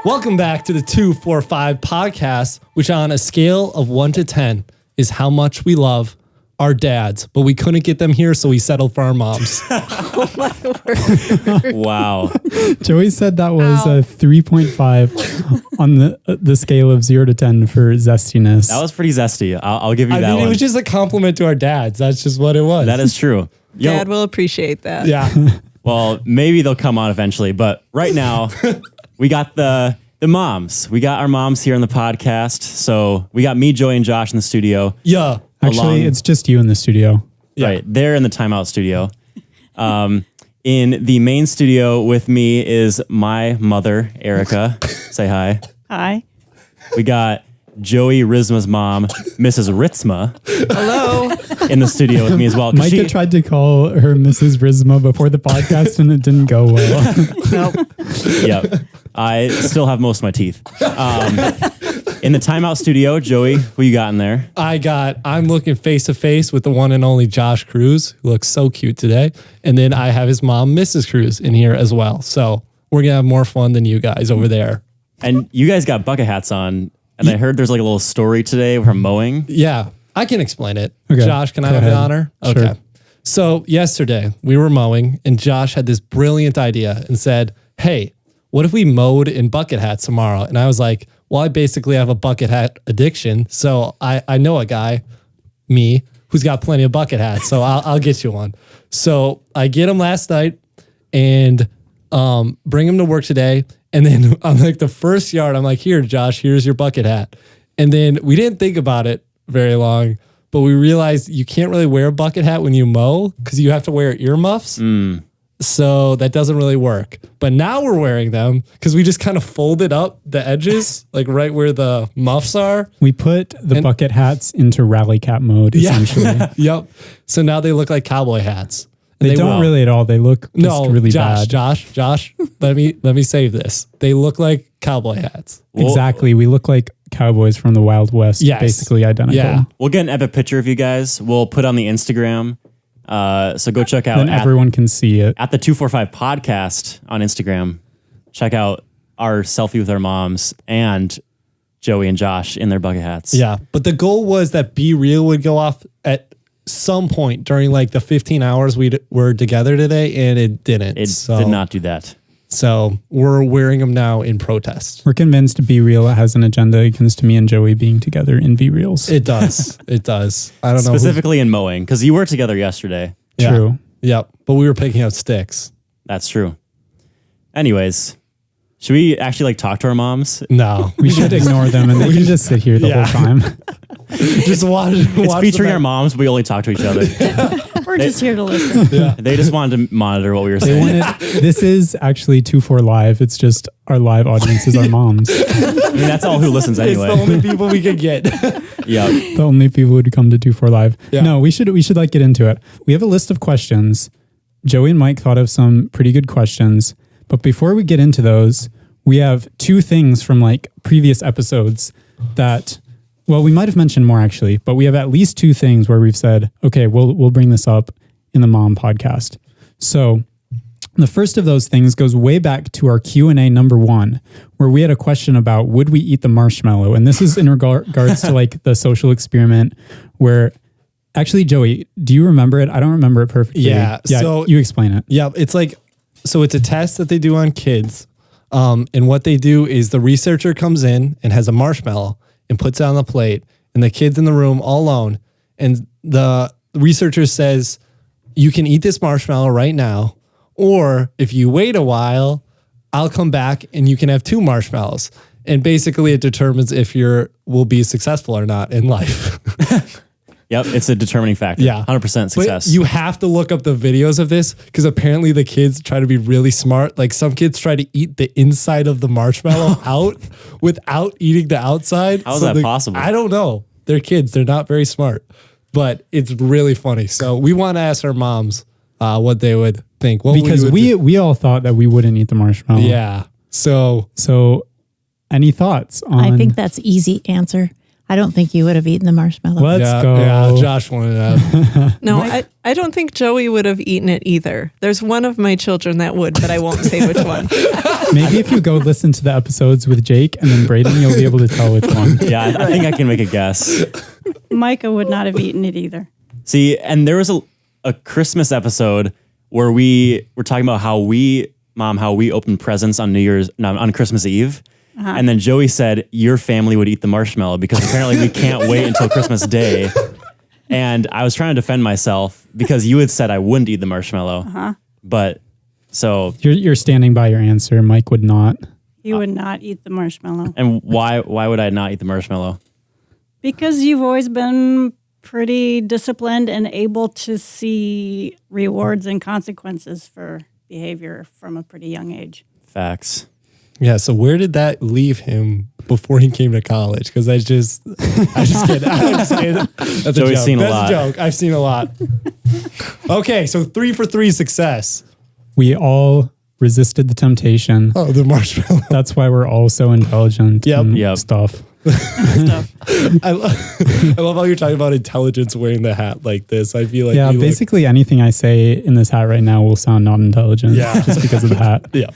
Welcome back to the 245 podcast, which on a scale of 1 to 10 is how much we love our dads, but we couldn't get them here, so we settled for our moms. Oh my word. Wow. Joey said that was a 3.5 on the scale of 0 to 10 for zestiness. That was pretty zesty. I'll give you I that mean, one. it was just a compliment to our dads. That's just what it was. That is true. Yo, Dad will appreciate that. Yeah. well, maybe they'll come on eventually, but right now we got the moms. We got our moms here on the podcast. So we got me, Joey, and Josh in the studio. Yeah. Actually, it's just you in the studio. Right. They're in the timeout studio. In the main studio with me is my mother, Erica. Say hi. Hi. We got Joey Rizma's mom, Mrs. Ritzma, Hello. in the studio with me as well. 'cause Micah tried to call her Mrs. Rizma before the podcast and it didn't go well. Nope. Yep. I still have most of my teeth. In the timeout studio, Joey, who you got in there? I'm looking face to face with the one and only Josh Cruz, who looks so cute today. And then I have his mom, Mrs. Cruz, in here as well. So we're going to have more fun than you guys over there. And you guys got bucket hats on. And I heard there's like a little story today from mowing. Yeah, I can explain it. Okay, Josh, can I go have the ahead. honor? Sure. Okay. So yesterday we were mowing and Josh had this brilliant idea and said, hey, what if we mowed in bucket hats tomorrow? And I was like, well, I basically have a bucket hat addiction. So I know a guy, me, who's got plenty of bucket hats. So I'll get you one. So I get him last night and bring him to work today. And then on like the first yard, I'm like, here, Josh, here's your bucket hat. And then we didn't think about it very long, but we realized you can't really wear a bucket hat when you mow because you have to wear earmuffs. So that doesn't really work. But now we're wearing them because we just kind of folded up the edges, like right where the muffs are. We put the bucket hats into rally cap mode, essentially. Yep. So now they look like cowboy hats. They don't really at all. They look just really bad. Josh, let me save this. They look like cowboy hats. Exactly. We look like cowboys from the Wild West. Yes. Basically identical. Yeah. We'll get an epic picture of you guys. We'll put on the Instagram. So go check out Then everyone can see it. at the 245 podcast on Instagram. Check out our selfie with our moms and Joey and Josh in their bucket hats. Yeah. But the goal was that Be Real would go off at some point during like the 15 hours we were together today, and it didn't. It did not do that. So we're wearing them now in protest. We're convinced Be Real has an agenda against me and Joey being together in Be Reals. It does. It does. I don't know. Specifically in mowing, because you were together yesterday. Yeah. True. Yep. But we were picking up sticks. That's true. Anyways, should we actually like talk to our moms? No. We should ignore them and they can just sit here the Yeah. whole time. Just watch. It's featuring our moms, but we only talk to each other. We're just here to listen. They just wanted to monitor what we were They saying. this is actually 2-4 Live. It's just our live audience is our moms. I mean, that's all who listens It's anyway. the only people we could get. Yeah. The only people who come to 2-4 Live. Yeah. No, we should like get into it. We have a list of questions. Joey and Mike thought of some pretty good questions. But before we get into those, we have two things from like previous episodes that, well, we might have mentioned more actually, but we have at least two things where we've said, okay, we'll bring this up in the Mom podcast. So the first of those things goes way back to our Q&A number 1, where we had a question about would we eat the marshmallow? And this is in regards to like the social experiment where actually, Joey, do you remember it? I don't remember it perfectly. Yeah, so- you explain it. Yeah. It's like, so it's a test that they do on kids. And what they do is the researcher comes in and has a marshmallow and puts it on the plate, and the kid's in the room all alone. And the researcher says, you can eat this marshmallow right now, or if you wait a while, I'll come back and you can have 2 marshmallows. And basically it determines if will be successful or not in life. Yep. It's a determining factor. Yeah. 100% success. But you have to look up the videos of this because apparently the kids try to be really smart. Like some kids try to eat the inside of the marshmallow out without eating the outside. How is that possible? I don't know. They're kids. They're not very smart, but it's really funny. So we want to ask our moms what they would think. Because we all thought that we wouldn't eat the marshmallow. Yeah. So Any thoughts on... I think that's easy answer. I don't think you would have eaten the marshmallow. Let's go. Yeah, Josh wanted that. No, I don't think Joey would have eaten it either. There's one of my children that would, but I won't say which one. Maybe if you go listen to the episodes with Jake and then Braden, you'll be able to tell which one. Yeah, I think I can make a guess. Micah would not have eaten it either. See, and there was a Christmas episode where we were talking about how we opened presents on on Christmas Eve. And then Joey said your family would eat the marshmallow because apparently we can't wait until Christmas Day. And I was trying to defend myself because you had said I wouldn't eat the marshmallow. But so You're standing by your answer. Mike would not. He would not eat the marshmallow. and why would I not eat the marshmallow? Because you've always been pretty disciplined and able to see rewards and consequences for behavior from a pretty young age. Facts. Yeah, so where did that leave him before he came to college? Because I just kidding. I'm just kidding. That's Joey's a joke. seen a That's lot. a joke. I've seen a lot. Okay, so 3 for 3 success. We all resisted the temptation. Oh, the marshmallow. That's why we're all so intelligent and Yep. stuff. I love how you're talking about intelligence wearing the hat like this. I feel like Yeah, you basically anything I say in this hat right now will sound not intelligent Yeah. just because of the hat. Yeah.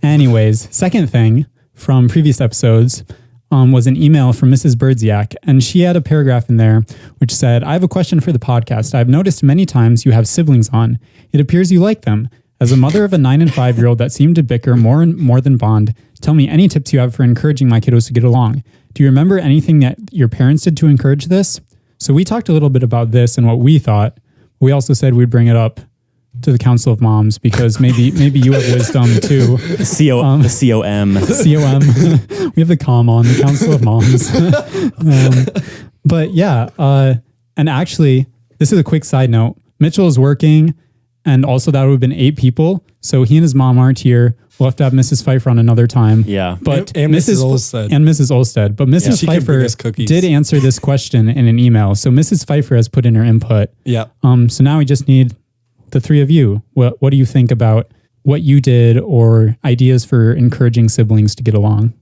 Anyways, second thing from previous episodes was an email from Mrs. Birdziak, and she had a paragraph in there which said, I have a question for the podcast. I've noticed many times you have siblings on. It appears you like them. As a mother of a 9 and 5-year-old that seem to bicker more than bond, tell me any tips you have for encouraging my kiddos to get along. Do you remember anything that your parents did to encourage this? So we talked a little bit about this and what we thought. We also said we'd bring it up to the Council of Moms because maybe you have wisdom too. The COM. COM. We have the COM on, the Council of Moms. But yeah, and actually, this is a quick side note. Mitchell is working, and also that would have been 8 people. So he and his mom aren't here. We'll have to have Mrs. Pfeiffer on another time. Yeah. But and Mrs. Olstead. And Mrs. Olstead. But Mrs. she can bring Pfeiffer us cookies. did answer this question in an email. So Mrs. Pfeiffer has put in her input. Yeah. So now we just need the 3 of you. What do you think about what you did or ideas for encouraging siblings to get along?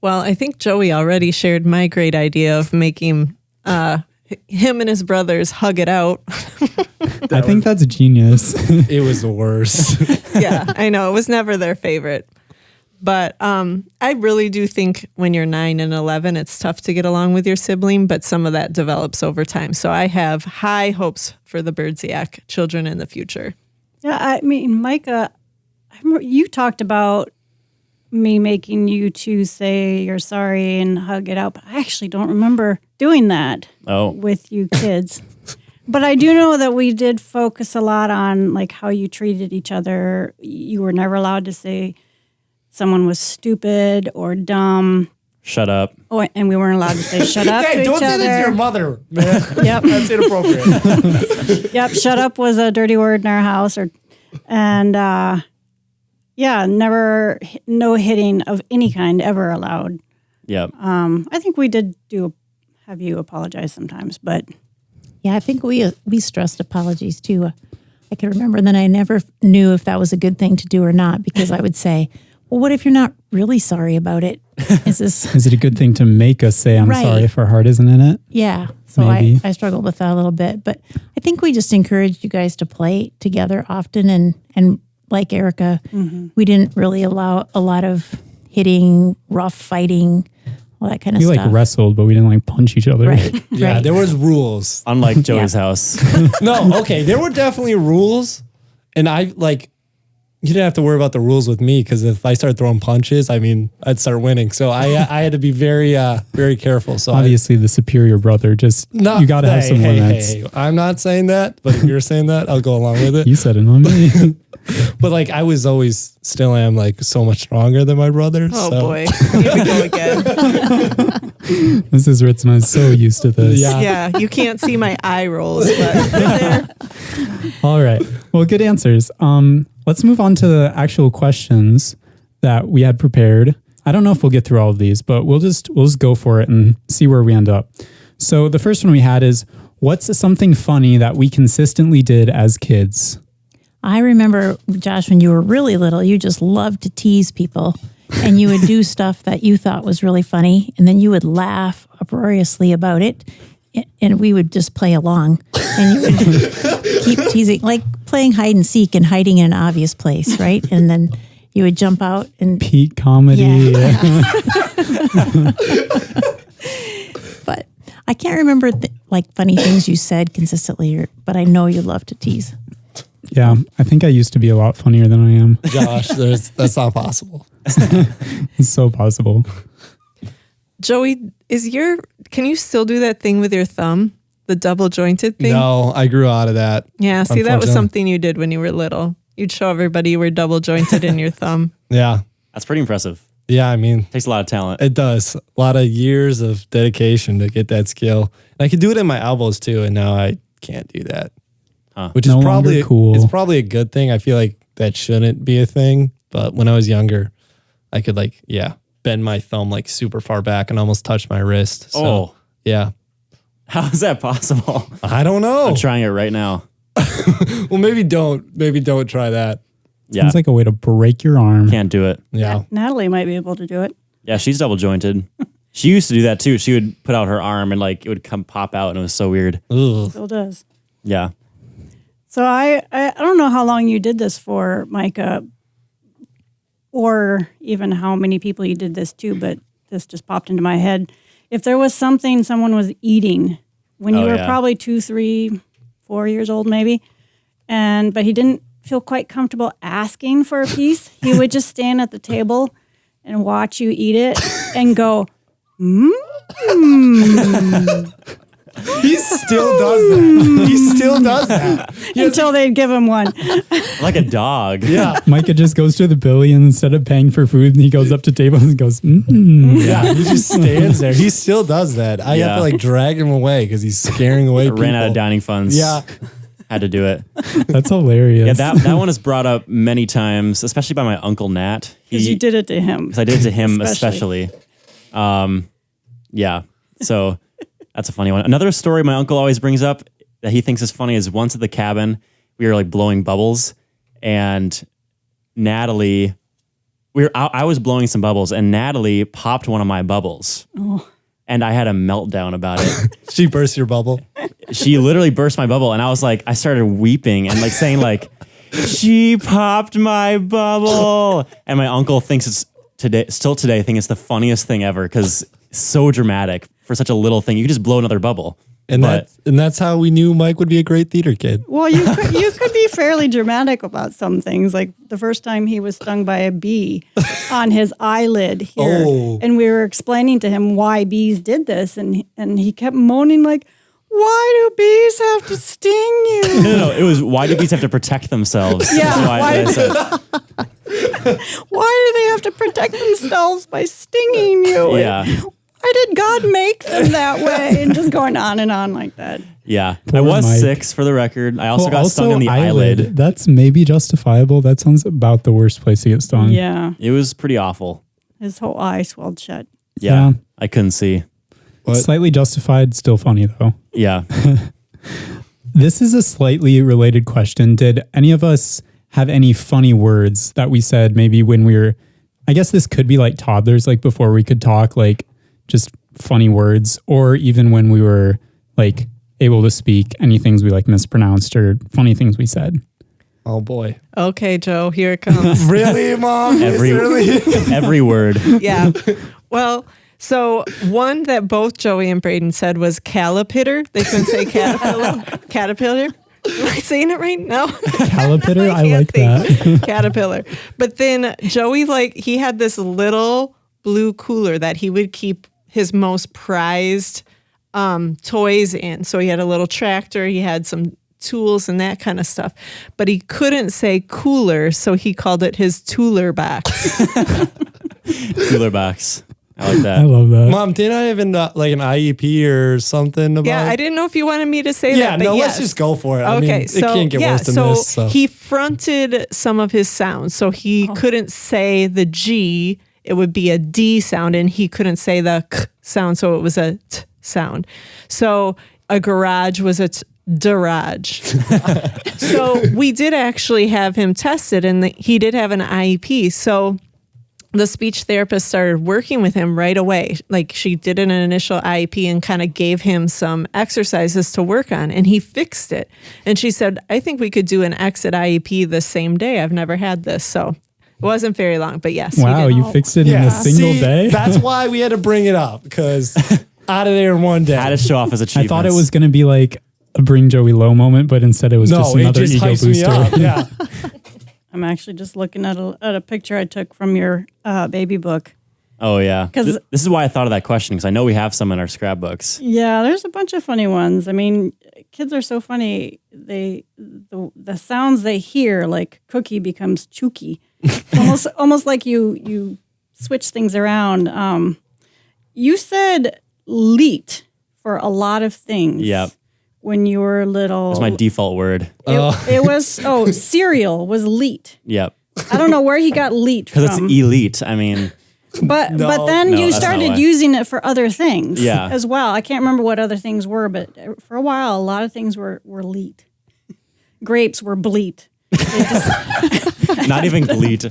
Well, I think Joey already shared my great idea of making him and his brothers hug it out. I think that's genius. It was the worst. Yeah, I know. It was never their favorite. But I really do think when you're 9 and 11, it's tough to get along with your sibling, but some of that develops over time. So I have high hopes for the Birdziak children in the future. Yeah, I mean, Micah, I remember you talked about me making you two say you're sorry and hug it out, but I actually don't remember doing that with you kids. But I do know that we did focus a lot on like how you treated each other. You were never allowed to say someone was stupid or dumb. Shut up. Oh, and we weren't allowed to say shut up to Hey, each don't say other. that to your mother, man. Yep. That's inappropriate. Yep, shut up was a dirty word in our house, never no hitting of any kind ever allowed. Yep. I think we did have you apologize sometimes, but Yeah, I think we stressed apologies too. I can remember that I never knew if that was a good thing to do or not because I would say, well, what if you're not really sorry about it? Is it a good thing to make us say, I'm Right. sorry if our heart isn't in it? Yeah. So Maybe. I struggled with that a little bit, but I think we just encouraged you guys to play together often. And like Erica, we didn't really allow a lot of hitting, rough fighting, all that kind of We stuff. like wrestled, but we didn't like punch each other. Right. Yeah, right. there was rules. Unlike Joey's house. No, okay, there were definitely rules, and you didn't have to worry about the rules with me because if I started throwing punches, I mean, I'd start winning. So I had to be very, very careful. So Obviously, the superior brother, you got to have some limits. Hey, I'm not saying that, but if you're saying that, I'll go along with it. You said it on me. But like, I was always, still am like so much stronger than my brothers. Oh, so. boy. Here we go again. Mrs. Ritzma is so used to this. Yeah. Yeah, you can't see my eye rolls, but they're there. All right. Well, good answers. Let's move on to the actual questions that we had prepared. I don't know if we'll get through all of these, but we'll just go for it and see where we end up. So the first one we had is, what's something funny that we consistently did as kids? I remember, Josh, when you were really little, you just loved to tease people. and you would do stuff that you thought was really funny, and then you would laugh uproariously about it, and we would just play along, and you would keep teasing, like playing hide and seek and hiding in an obvious place, right? And then you would jump out and Peak comedy. Yeah. But I can't remember like funny things you said consistently, but I know you love to tease. Yeah, I think I used to be a lot funnier than I am. Josh, that's not possible. It's so possible. Joey, can you still do that thing with your thumb? The double jointed thing? No, I grew out of that. Yeah, see, that was Unfortunately. something you did when you were little. You'd show everybody you were double jointed in your thumb. Yeah. That's pretty impressive. Yeah, I mean, Takes a lot of talent. it does. A lot of years of dedication to get that skill. And I could do it in my elbows too, and now I can't do that. Which is No probably longer cool. It's probably a good thing. I feel like that shouldn't be a thing. But when I was younger, I could bend my thumb like super far back and almost touch my wrist. So, Oh. yeah. How is that possible? I don't know. I'm trying it right now. Well, maybe don't try that. Yeah, Sounds like a way to break your arm. can't do it. Yeah. Natalie might be able to do it. Yeah, she's double jointed. She used to do that too. She would put out her arm and like it would come pop out, and it was so weird. Ugh. Still does. Yeah. So I don't know how long you did this for, Micah, or even how many people you did this to, but this just popped into my head. If there was something someone was eating when you Oh, were yeah. probably 2, 3, 4 years old maybe, but he didn't feel quite comfortable asking for a piece, he would just stand at the table and watch you eat it and go, He still does that. He still does that. until they'd give him one. Like a dog. Yeah. Micah just goes to the billy and instead of paying for food, and he goes up to tables and goes, Yeah. He just stands there. He still does that. I have Yeah. to drag him away because he's scaring away people. Ran out of dining funds. Yeah. Had to do it. That's hilarious. Yeah, that one is brought up many times, especially by my uncle Nat. Because you did it to him. Because I did it to him especially. Yeah. So that's a funny one. Another story my uncle always brings up that he thinks is funny is once at the cabin, we were like blowing bubbles, and Natalie, I was blowing some bubbles, and Natalie popped one of my bubbles. And I had a meltdown about it. She burst your bubble. She literally burst my bubble, and I started weeping and saying she popped my bubble. And my uncle thinks it's still today, think it's the funniest thing ever because it's so dramatic for such a little thing. You could just blow another bubble. And that's how we knew Mike would be a great theater kid. Well, you could be fairly dramatic about some things. Like the first time he was stung by a bee on his eyelid here, and we were explaining to him why bees did this, and he kept moaning like, "Why do bees have to sting you?" No, it was why do bees have to protect themselves? Yeah, That's why I said. Why do they have to protect themselves by stinging you? Yeah. Why did God make them that way? And just going on and on like that. Yeah. Poor I was Mike. 6 for the record. I also got stung in the eyelid. That's maybe justifiable. That sounds about the worst place to get stung. Yeah. It was pretty awful. His whole eye swelled shut. Yeah. Yeah. I couldn't see. Slightly justified, still funny though. Yeah. This is a slightly related question. Did any of us have any funny words that we said maybe when we were, I guess this could be like toddlers, like before we could talk, like just funny words, or even when we were like able to speak, any things we like mispronounced or funny things we said? Oh boy. Okay, Joe, here it comes. Really, Mom? Every word. Yeah. Well, so one that both Joey and Braden said was calipitter. They couldn't say caterpillar. Caterpillar. Am I saying it right? No. Calipitter? I can't like think. that. Caterpillar. But then Joey, he had this little blue cooler that he would keep his most prized toys in. So he had a little tractor. He had some tools and that kind of stuff. But he couldn't say cooler, so he called it his tooler box. Cooler box. I like I that. love that. Mom, didn't I have an IEP or something about Yeah, I didn't know if you wanted me to say Yeah, that. But no, yes. let's just go for it. Okay, I mean, it can't get worse than this. So. he fronted some of his sounds. So he couldn't say the G, it would be a D sound, and he couldn't say the K sound, so it was a T sound. So a garage was a garage. So we did actually have him tested, and he did have an IEP. So the speech therapist started working with him right away. Like she did an initial IEP and kind of gave him some exercises to work on, and he fixed it. And she said, I think we could do an exit IEP the same day. I've never had this. So it wasn't very long, but yes. Wow, you fixed it in a single day? That's why we had to bring it up, because out of there in one day. Had to show off his I achievements. thought it was going to be like a bring Joey low moment, but instead it was just another ego hypes booster. me up. Yeah. I'm actually just looking at a picture I took from your baby book. Oh, yeah. 'Cause- This is why I thought of that question, because I know we have some in our scrapbooks. Yeah, there's a bunch of funny ones. I mean, kids are so funny. The sounds they hear, like cookie becomes chooky. almost like you switch things around. You said leet for a lot of things. Yep. When you were little. That's my default word. It was cereal was leet. Yep. I don't know where he got leet from. Because it's elite. I mean, But then you that's not started why. using it for other things Yeah. as well. I can't remember what other things were, but for a while, a lot of things were leet. Grapes were bleat. not even gleet.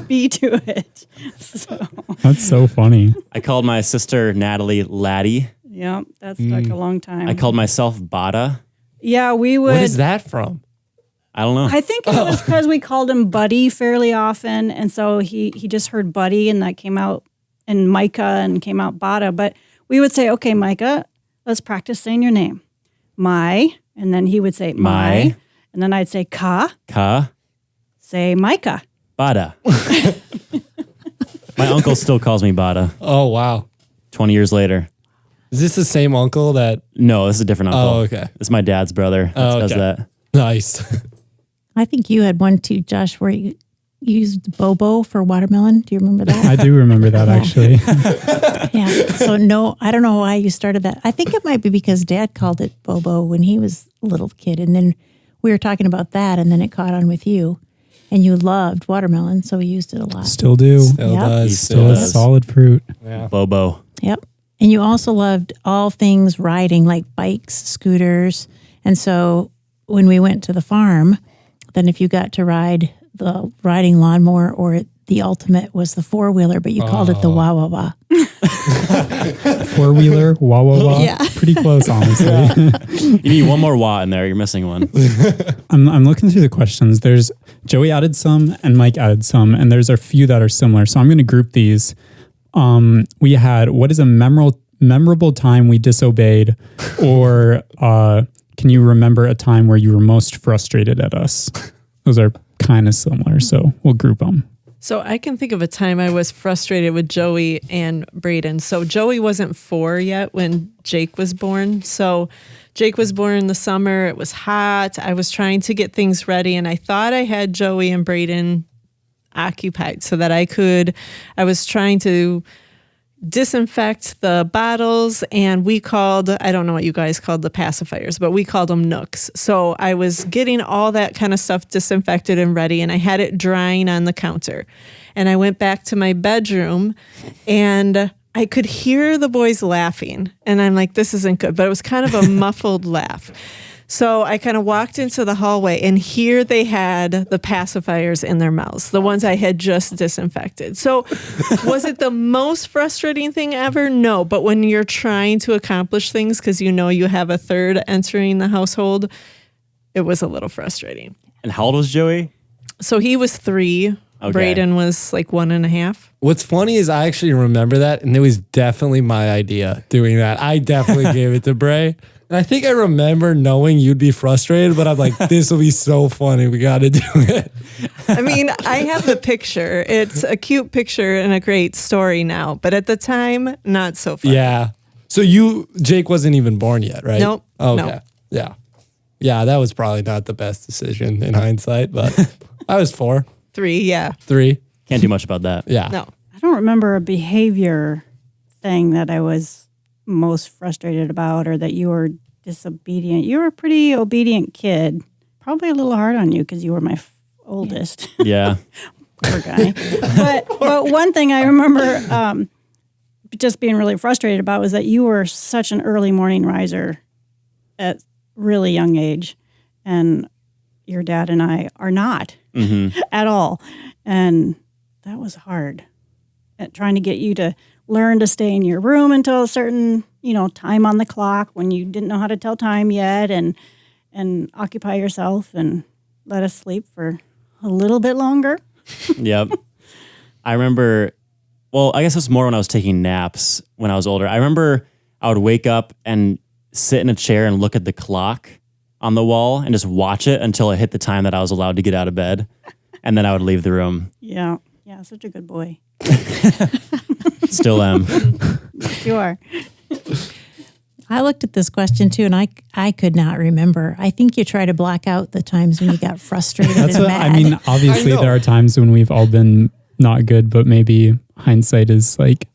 B to it. So, That's so funny. I called my sister Natalie Laddie. yeah, that stuck a long time. I called myself Bada. Yeah, we would. What is that from? I don't know. I think it was because we called him Buddy fairly often, and so he just heard Buddy, and that came out, and Micah, and came out Bada. But we would say, okay, Micah, let's practice saying your name. My, and then he would say my, and then I'd say Ka, say Micah. Bada. My uncle still calls me Bada. Oh, wow. 20 years later. Is this the same uncle that? No, this is a different uncle. Oh, okay. This is my dad's brother. Oh, Does okay. that. Nice. I think you had one too, Josh, where you used Bobo for watermelon. Do you remember that? I do remember that actually. Yeah. So no, I don't know why you started that. I think it might be because Dad called it Bobo when he was a little kid, and then we were talking about that, and then it caught on with you, and you loved watermelon, so we used it a lot. Still do. Still Yep. does. He Still Still a does. solid fruit. Yeah. Bobo. Yep. And you also loved all things riding, like bikes, scooters, and so when we went to the farm, then if you got to ride the riding lawnmower, or the ultimate was the four-wheeler, but you called it the wah-wah-wah. 4-wheeler, wah wah wah. Yeah. Pretty close, honestly. You need one more wah in there. You're missing one. I'm looking through the questions. There's Joey added some and Mike added some, and there's a few that are similar. So I'm going to group these. We had, what is a memorable time we disobeyed, or can you remember a time where you were most frustrated at us? Those are kind of similar, so we'll group them. So I can think of a time I was frustrated with Joey and Braden. So Joey wasn't 4 yet when Jake was born. So Jake was born in the summer. It was hot. I was trying to get things ready, and I thought I had Joey and Braden occupied so that I was trying to disinfect the bottles, and we called, I don't know what you guys called the pacifiers, but we called them Nooks. So I was getting all that kind of stuff disinfected and ready, and I had it drying on the counter. And I went back to my bedroom, and I could hear the boys laughing, and I'm like, this isn't good, but it was kind of a muffled laugh. So I kind of walked into the hallway, and here they had the pacifiers in their mouths, the ones I had just disinfected. So was it the most frustrating thing ever? No. But when you're trying to accomplish things because you know you have a third entering the household, it was a little frustrating. And how old was Joey? So he was 3. Okay. Braden was like 1.5. What's funny is I actually remember that, and it was definitely my idea doing that. I definitely gave it to Bray. And I think I remember knowing you'd be frustrated, but I'm like, this will be so funny. We got to do it. I mean, I have the picture. It's a cute picture and a great story now, but at the time, not so funny. Yeah. So Jake wasn't even born yet, right? Nope. Okay. No. Yeah. Yeah, that was probably not the best decision in hindsight, but I was 4, 3, yeah. 3. Can't do much about that. Yeah. No. I don't remember a behavior thing that I was most frustrated about, or that you were disobedient. You were a pretty obedient kid. Probably a little hard on you because you were my oldest. Yeah. Poor guy. But one thing I remember just being really frustrated about was that you were such an early morning riser at really young age, and your dad and I are not at all, and that was hard. trying to get you to learn to stay in your room until a certain, time on the clock when you didn't know how to tell time yet, and occupy yourself and let us sleep for a little bit longer. Yep. I remember, well, I guess it was more when I was taking naps when I was older. I remember I would wake up and sit in a chair and look at the clock on the wall and just watch it until it hit the time that I was allowed to get out of bed. And then I would leave the room. Yeah. Yeah. Such a good boy. Still am. Yes, you are. I looked at this question too, and I could not remember. I think you try to block out the times when you got frustrated That's and what mad. I mean. Obviously, there are times when we've all been not good, but maybe hindsight is like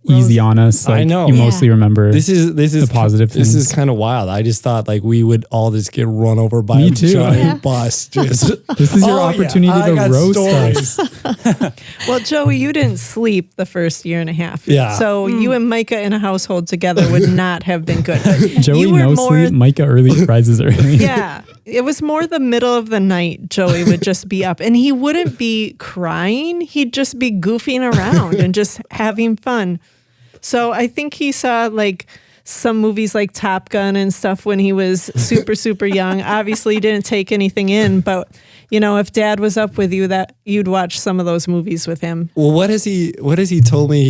easy on us. Like, I know. You Yeah. mostly remember This is the positive This things. is kind of wild. I just thought like we would all just get run over by Me a too. giant Yeah. bus. Just, This is your Oh, yeah, opportunity I to got roast stories. us. Well, Joey, you didn't sleep the first year and a half. Yeah. So you and Micah in a household together would not have been good. But Joey you were no more, sleep, Micah early, rises early. yeah. It was more the middle of the night. Joey would just be up, and he wouldn't be crying. He'd just be goofing around and just having fun. So I think he saw like some movies like Top Gun and stuff when he was super, super young. Obviously, he didn't take anything in, but if Dad was up with you, that you'd watch some of those movies with him. well, what has he told me?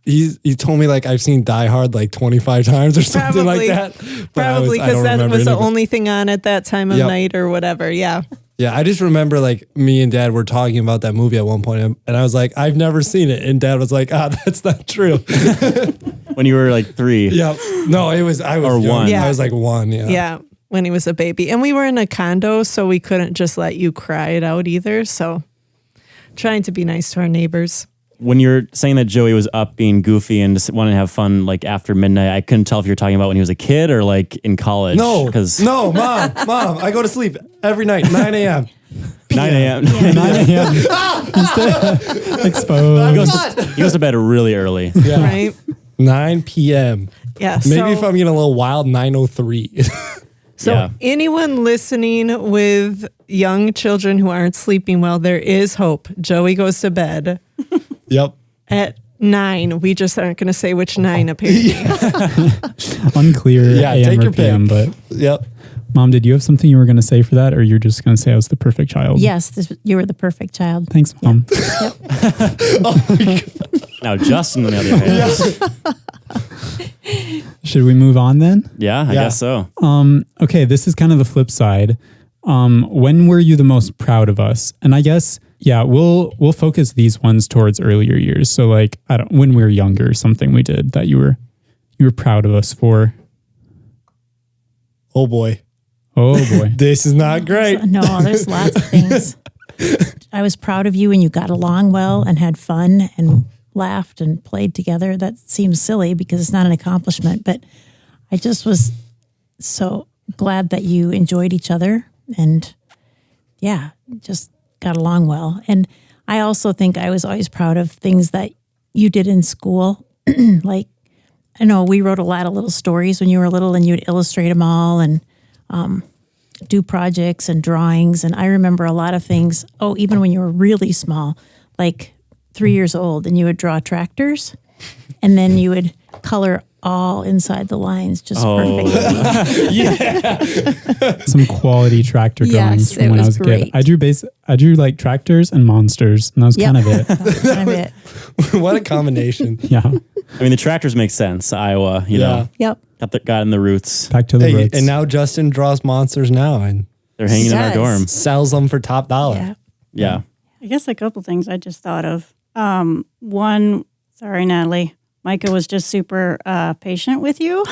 He told me like I've seen Die Hard like 25 times or something Probably. like that. But Probably I because don't that remember was the any of it. only thing on at that time of Yep. night or whatever. Yeah. Yeah, I just remember like me and Dad were talking about that movie at one point, and I was like, I've never seen it, and Dad was like, that's not true. When you were like 3. Yeah, no, I was Or young. 1. Yeah. I was like 1. Yeah. Yeah. When he was a baby. And we were in a condo, so we couldn't just let you cry it out either. So trying to be nice to our neighbors. When you're saying that Joey was up being goofy and just wanted to have fun like after midnight, I couldn't tell if you're talking about when he was a kid or like in college. No, because no, mom, I go to sleep every night, 9 a.m. 9 a.m. 9 a.m. Exposed. He goes to bed really early. Yeah, Right? 9 p.m. Yeah. Maybe if I'm getting a little wild, 9:03. So Yeah. anyone listening with young children who aren't sleeping well, there is hope. Joey goes to bed Yep. at 9. We just aren't going to say which 9 apparently. Unclear Yeah, AM take or your PM, pick. but Yep. Mom, did you have something you were going to say for that, or you're just going to say I was the perfect child? Yes, you were the perfect child. Thanks, Mom. Now Justin on the other hand. Should we move on then? Yeah, I Yeah. guess so. Okay, this is kind of the flip side. When were you the most proud of us? And I guess, yeah, we'll focus these ones towards earlier years. So like, when we were younger, something we did that you were proud of us for. Oh boy, Oh boy. this is not great. No, there's lots of things. I was proud of you when you got along well and had fun and laughed and played together. That seems silly because it's not an accomplishment, but I just was so glad that you enjoyed each other and yeah, just got along well. And I also think I was always proud of things that you did in school. Like, I know we wrote a lot of little stories when you were little and you'd illustrate them all and do projects and drawings. And I remember a lot of things. Oh, even when you were really small, like 3 years old, and you would draw tractors and then you would color all inside the lines just perfectly. Some quality tractor drawings Yes, from it when I was was a kid. great. I drew like tractors and monsters, and that was Yep. kind of it. That's kind of it. What a combination. Yeah. I mean, the tractors make sense. Iowa, you know, Yep. got in the roots. Back to the Hey, roots. and now Justin draws monsters now and They're hanging in our Yes. dorm. sells them for top dollar. Yeah. Yeah. I guess a couple things I just thought of. One, sorry, Natalie. Micah was just super patient with you.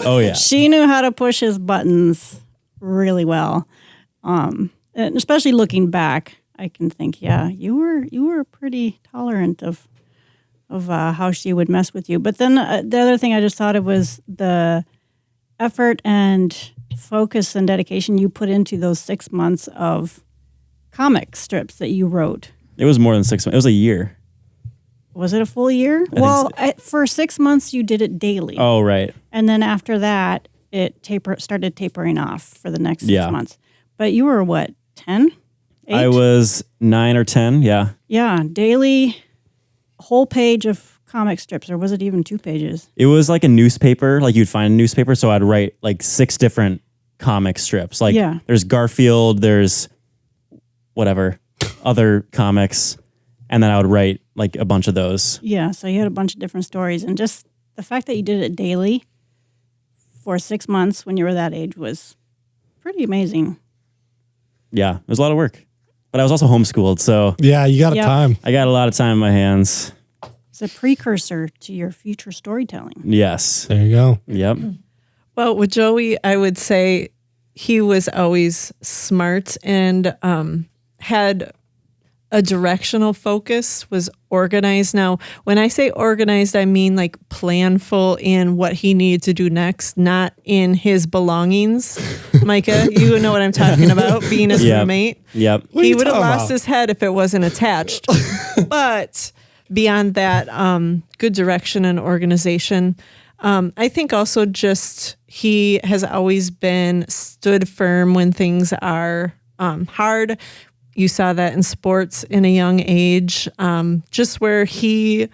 Oh yeah. She knew how to push his buttons really well. And especially looking back, I can think, yeah, you were pretty tolerant of how she would mess with you. But then the other thing I just thought of was the effort and focus and dedication you put into those 6 months of comic strips that you wrote. It was more than 6 months. It was a year. Was it a full year? For 6 months you did it daily. Oh right. And then after that, it started tapering off for the next 6 Yeah. months. But you were what, 10? I was 9 or 10. Yeah. Yeah, daily, whole page of comic strips, or was it even 2 pages? It was like a newspaper, like you'd find a newspaper. So I'd write like 6 different comic strips. Like there's Garfield, there's whatever, other comics. And then I would write like a bunch of those. Yeah, so you had a bunch of different stories. And just the fact that you did it daily for 6 months when you were that age was pretty amazing. Yeah, it was a lot of work. But I was also homeschooled, so Yeah, you got a time. I got a lot of time in my hands. It's a precursor to your future storytelling. Yes. There you go. Yep. Well, with Joey, I would say he was always smart and had a directional focus, was organized. Now, when I say organized, I mean like planful in what he needed to do next, not in his belongings. Micah, you know what I'm talking about, being his roommate. Yep. He would have lost his head if it wasn't attached. But beyond that, good direction and organization. I think also just he has always been stood firm when things are hard. You saw that in sports in a young age, just where he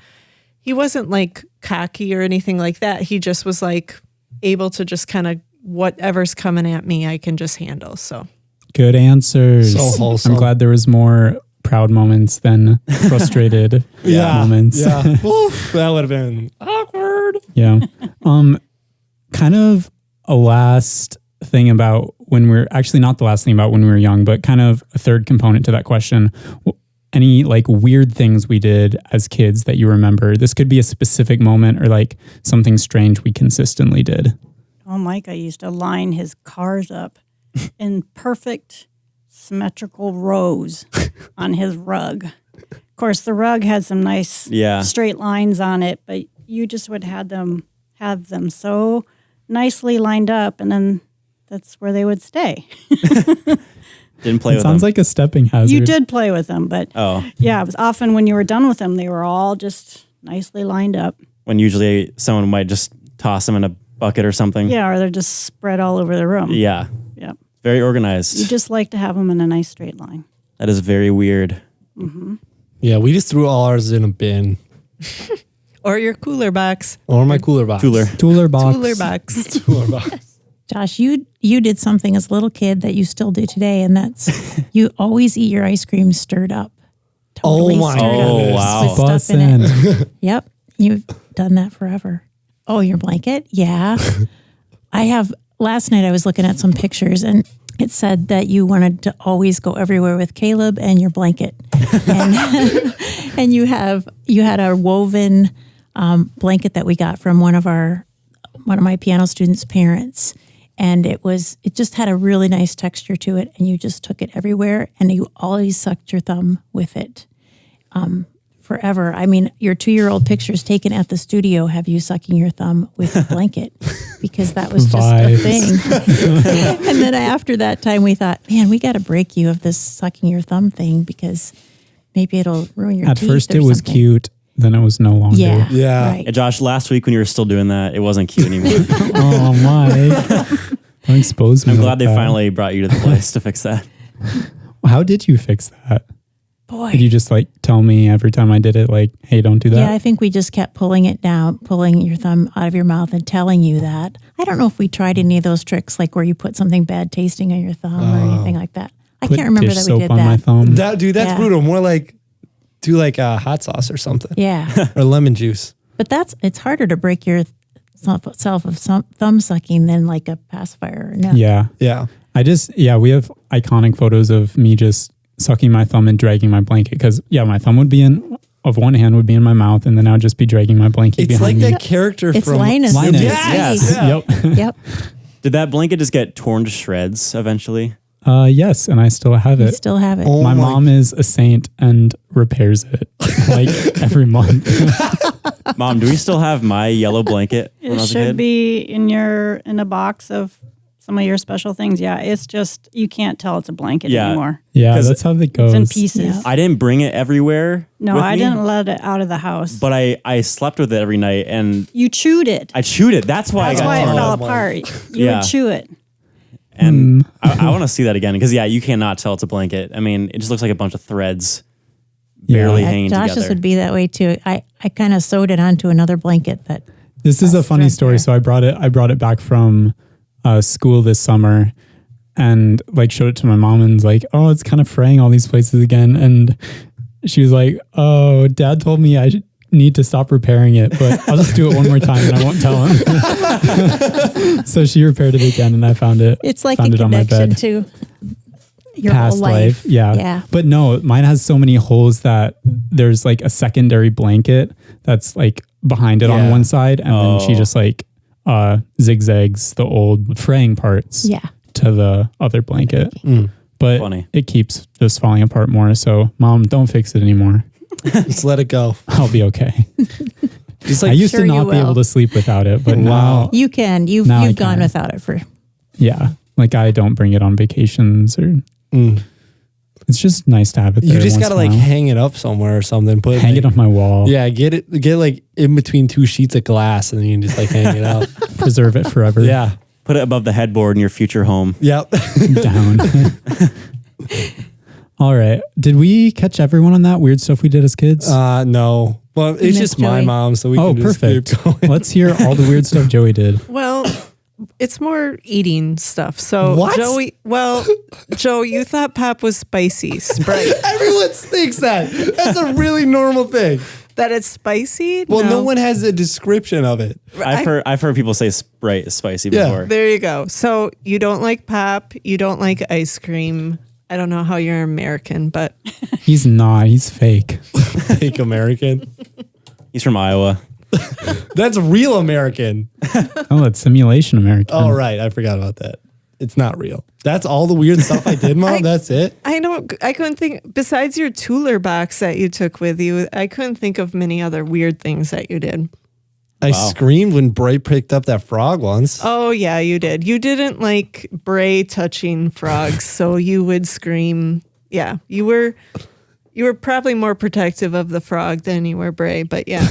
wasn't like cocky or anything like that. He just was like able to just kind of whatever's coming at me, I can just handle. So Good answers. So wholesome. I'm glad there was more proud moments than frustrated moments. Yeah. Oof, that would have been awkward. Yeah. Kind of a last thing about when we're actually not the last thing about when we were young, but kind of a third component to that question. Any like weird things we did as kids that you remember? This could be a specific moment or like something strange we consistently did. Oh, Micah used to line his cars up in perfect symmetrical rows on his rug. Of course, the rug had some nice straight lines on it, but you just would have them so nicely lined up, and then that's where they would stay. Didn't play with them. Sounds like a stepping hazard. You did play with them, but yeah, it was often when you were done with them, they were all just nicely lined up. When usually someone might just toss them in a bucket or something. Yeah, or they're just spread all over the room. Yeah. Yep. Very organized. You just like to have them in a nice straight line. That is very weird. Mm-hmm. Yeah, we just threw all ours in a bin. or your cooler box. Or my cooler box. Tooler box. Cooler box. Cooler box. Josh, you did something as a little kid that you still do today, and that's you always eat your ice cream stirred up. Totally Oh my stirred up goodness. Wow. with stuff in it. Yep, you've done that forever. Oh, your blanket? Yeah. Last night I was looking at some pictures, and it said that you wanted to always go everywhere with Caleb and your blanket. And, and you had a woven blanket that we got from one of my piano students' parents. And it just had a really nice texture to it, and you just took it everywhere, and you always sucked your thumb with it forever. I mean, your 2-year-old pictures taken at the studio have you sucking your thumb with the blanket because that was just a thing. And then after that time, we thought, man, we got to break you of this sucking your thumb thing because maybe it'll ruin your teeth. At first, or it was something. cute. Then it was no longer. Yeah. Yeah. Right. Hey, Josh, last week when you were still doing that, it wasn't cute anymore. Oh my! Don't expose me. I'm like glad they that. finally brought you to the place to fix that. How did you fix that? Boy. Did you just like tell me every time I did it, like, hey, don't do that? Yeah, I think we just kept pulling it down, pulling your thumb out of your mouth and telling you that. I don't know if we tried any of those tricks, like where you put something bad tasting on your thumb or anything like that. I Put can't remember dish that we soap did on my that. thumb. That's Yeah. brutal. More like do like a hot sauce or something. Yeah. Or lemon juice. But it's harder to break your self of some thumb sucking than like a pacifier. No. Yeah. Yeah. We have iconic photos of me just sucking my thumb and dragging my blanket because, my thumb would be of one hand would be in my mouth, and then I would just be dragging my blanket It's like behind me. that character It's from Linus. Linus. Yes. Yep. Yep. Did that blanket just get torn to shreds eventually? Yes, and I still have You it. still have it. Oh My mom is a saint and repairs it like every month. Mom, do we still have my yellow blanket when I It was a should kid? be in a box of some of your special things. Yeah, it's just you can't tell it's a blanket Yeah. anymore. Yeah, 'Cause that's how it It's goes. in pieces. Yeah. I didn't bring it everywhere. No, with I me, didn't let it out of the house. But I slept with it every night, and You chewed it. I chewed it. That's why That's I got why it torn fell up. apart. You Yeah. would chew it. And I want to see that again because you cannot tell it's a blanket. I mean, it just looks like a bunch of threads barely hanging Josh's together. would be that way too. I kind of sewed it onto another blanket that. This is a funny story. there. So I brought it back from school this summer and like showed it to my mom and was like, oh, it's kind of fraying all these places again. And she was like, oh, Dad told me I need to stop repairing it, but I'll just do it one more time and I won't tell him. So she repaired it again and I found it. It's like found a it on my connection bed. to your Past whole life. Yeah. Yeah. But no, mine has so many holes that there's like a secondary blanket that's like behind it on Yeah. one side. And then she just like zigzags the old fraying parts Yeah. to the other blanket. But Funny. it keeps just falling apart more. So Mom, don't fix it anymore. Just let it go. I'll be okay. Just I like, used Sure to you not be will. able to sleep without it, but Wow. now, You can. You've Now I gone can. without it for. yeah, like I don't bring it on vacations or it's just nice to have it there. you just once gotta in a like while. hang it up somewhere or something. Put hang it on my wall. Yeah, get like in between two sheets of glass, and then you can just like hang it out. Preserve it forever. Yeah. Put it above the headboard in your future home. Yep. Down. All right. Did we catch everyone on that weird stuff we did as kids? No. Well, it's missed just my Joey. mom, so we oh, can just perfect. keep going. Let's hear all the weird stuff Joey did. Well, it's more eating stuff. So What? Joe, you thought pop was spicy, Sprite. Everyone thinks that. That's a really normal thing. That it's spicy? Well, no one has a description of it. I've heard people say Sprite is spicy Yeah. before. There you go. So you don't like pop, you don't like ice cream. I don't know how you're American, but He's not. He's fake. Fake American. He's from Iowa. That's real American. Oh, it's simulation American. Oh, right. I forgot about that. It's not real. That's all the weird stuff I did, Mom? That's it? I couldn't think, besides your Tuller box that you took with you, I couldn't think of many other weird things that you did. I screamed when Bray picked up that frog once. Oh, yeah, you did. You didn't like Bray touching frogs, so you would scream. Yeah, you were probably more protective of the frog than you were Bray, but yeah.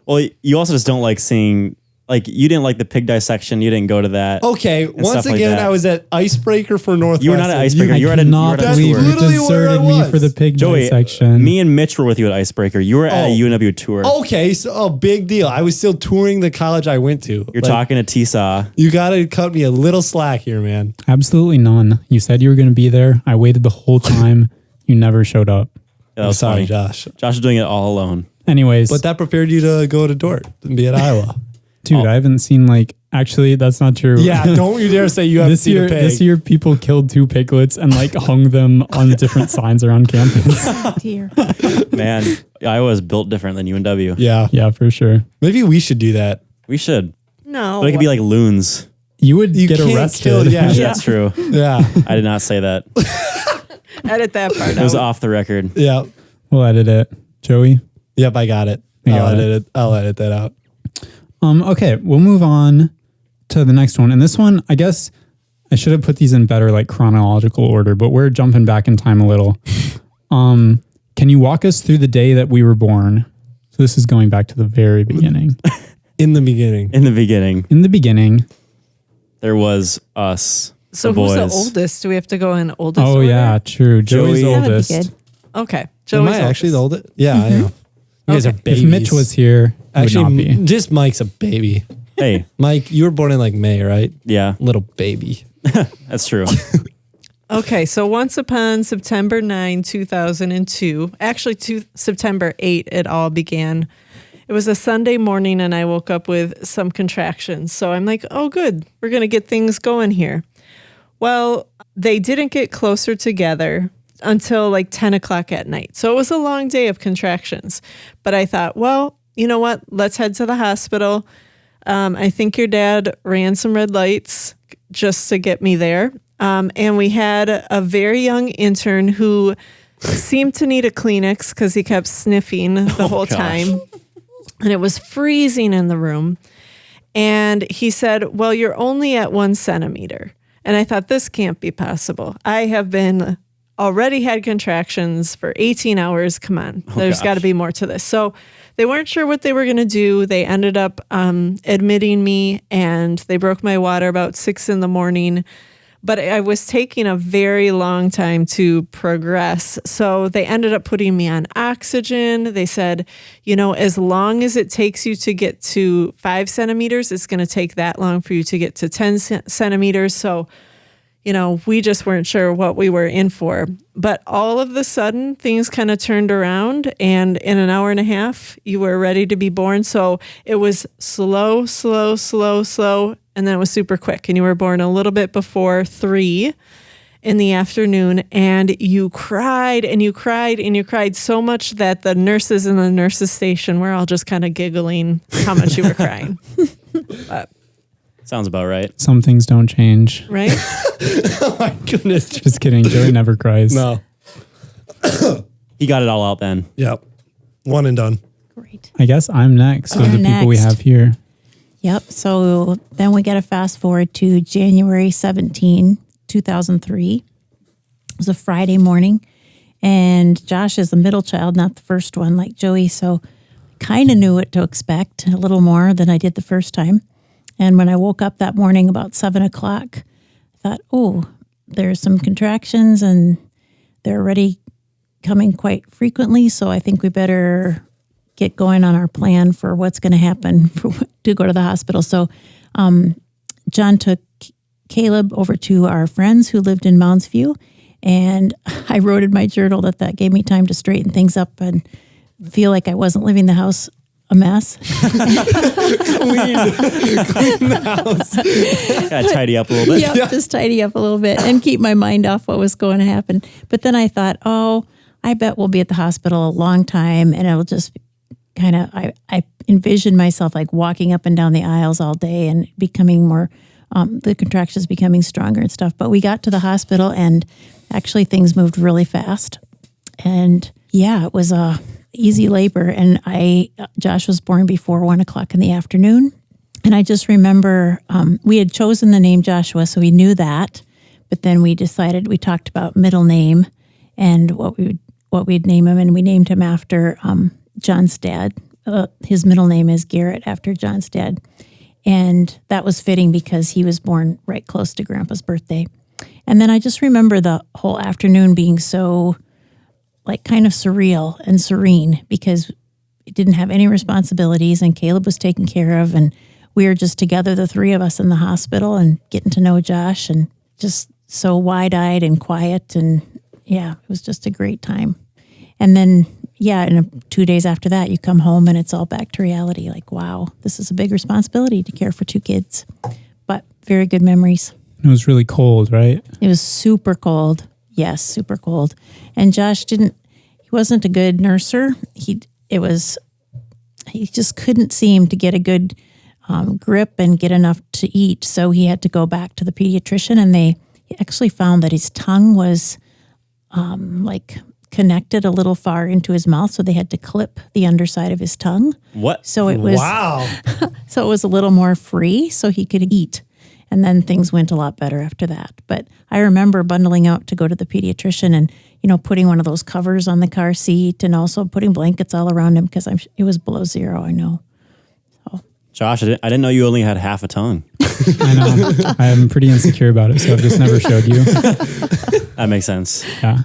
Well, you also just don't like seeing, like, you didn't like the pig dissection. You didn't go to that. Okay, stuff once like again, that. I was at Icebreaker for Northwestern. You were not at Icebreaker. You were at a cannot you were at a believe tour. you Literally where I deserted me was. for the pig Joey, section. me and Mitch were with you at Icebreaker. You were at a Oh. UNW tour. Okay, so big deal. I was still touring the college I went to. You're talking to T-Saw. You got to cut me a little slack here, man. Absolutely none. You said you were going to be there. I waited the whole time. You never showed up. That was Sorry, funny. Josh. Josh is doing it all alone. Anyways, But that prepared you to go to Dort and be at Iowa. dude, I haven't seen actually, that's not true. Yeah, don't you dare say you haven't seen a pig. This year, people killed 2 piglets and hung them on different signs around campus. Dear. Man, Iowa is built different than UNW. Yeah, Yeah, for sure. maybe we should do that. We should. No. But it could be like loons. You would You get can't arrested. kill- yeah. That's true. Yeah, I did not say that. Edit that part It was out. off the record. yeah. We'll edit it. Joey? Yep, I got it. You I'll got edit it. I'll edit that out. Okay, we'll move on to the next one. And this one, I guess I should have put these in better chronological order, but we're jumping back in time a little. Can you walk us through the day that we were born? So this is going back to the very beginning. In the beginning. In the beginning, In the beginning. there was us, So the who's boys. the oldest? Do we have to go in oldest Oh order? yeah, true. Joey's Joey- the That would be oldest. good. Okay. Am Joey's I actually the oldest. oldest? Yeah, I am. You guys are Okay. babies. If Mitch was here, he would not actually, be. just Mike's a baby. Hey, Mike, you were born in May, right? yeah, Little baby. that's true. Okay, so once upon September 9, 2002, actually September 8, it all began. It was a Sunday morning and I woke up with some contractions. So I'm like, oh, good, we're going to get things going here. Well, they didn't get closer together until 10 o'clock at night. So it was a long day of contractions. But I thought, well, you know what? Let's head to the hospital. I think your dad ran some red lights just to get me there. And we had a very young intern who seemed to need a Kleenex because he kept sniffing the whole gosh. time. And it was freezing in the room. And he said, well, you're only at 1 centimeter. And I thought, this can't be possible. I have been already had contractions for 18 hours. Come on, there's got to be more to this. So they weren't sure what they were going to do. They ended up admitting me and they broke my water about 6 a.m. but I was taking a very long time to progress. So they ended up putting me on oxygen. They said, as long as it takes you to get to 5 centimeters, it's going to take that long for you to get to 10 centimeters. So, we just weren't sure what we were in for. But all of a sudden, things kind of turned around, and in an hour and a half, you were ready to be born. So it was slow, and then it was super quick. And you were born a little bit before 3 in the afternoon, and you cried and you cried and you cried so much that the nurses in the nurses station were all just kind of giggling how much you were crying. But sounds about right. Some things don't change. Right? Oh my goodness. Just kidding. Joey never cries. No. He got it all out then. Yep. One and done. Great. I guess I'm next with You're the people we next. have here. Yep. So then we got to fast forward to January 17, 2003. It was a Friday morning. And Josh is the middle child, not the first one like Joey. So kind of knew what to expect a little more than I did the first time. And when I woke up that morning about 7 o'clock, I thought, oh, there's some contractions and they're already coming quite frequently. So I think we better get going on our plan for what's going to happen to go to the hospital. So John took Caleb over to our friends who lived in Mounds View. And I wrote in my journal that gave me time to straighten things up and feel like I wasn't leaving the house a mess. Clean the house. Gotta tidy up a little bit. Yep, just tidy up a little bit and keep my mind off what was going to happen. But then I thought, I bet we'll be at the hospital a long time, and it'll just kind of, I envisioned myself like walking up and down the aisles all day and becoming more, the contractions becoming stronger and stuff. But we got to the hospital and actually things moved really fast. And yeah, it was a easy labor. And Josh was born before 1 o'clock in the afternoon. And I just remember we had chosen the name Joshua, so we knew that. But then we talked about middle name and what we'd name him. And we named him after John's dad. His middle name is Garrett, after John's dad. And that was fitting because he was born right close to Grandpa's birthday. And then I just remember the whole afternoon being so like kind of surreal and serene because it didn't have any responsibilities and Caleb was taken care of. And we were just together, the three of us in the hospital and getting to know Josh and just so wide-eyed and quiet. And yeah, it was just a great time. And then, and 2 days after that, you come home and it's all back to reality. Like, wow, this is a big responsibility to care for 2 kids, but very good memories. It was really cold, right? It was super cold. Yes, super cold. And Josh he wasn't a good nurser. He just couldn't seem to get a good grip and get enough to eat. So he had to go back to the pediatrician, and they actually found that his tongue was like connected a little far into his mouth. So they had to clip the underside of his tongue. What? So it was, Wow. so it was a little more free so he could eat. And then things went a lot better after that. But I remember bundling out to go to the pediatrician and, putting one of those covers on the car seat and also putting blankets all around him because it was below 0, I know. So. Josh, I didn't know you only had half a tongue. I know. I'm pretty insecure about it, so I've just never showed you. That makes sense. Yeah.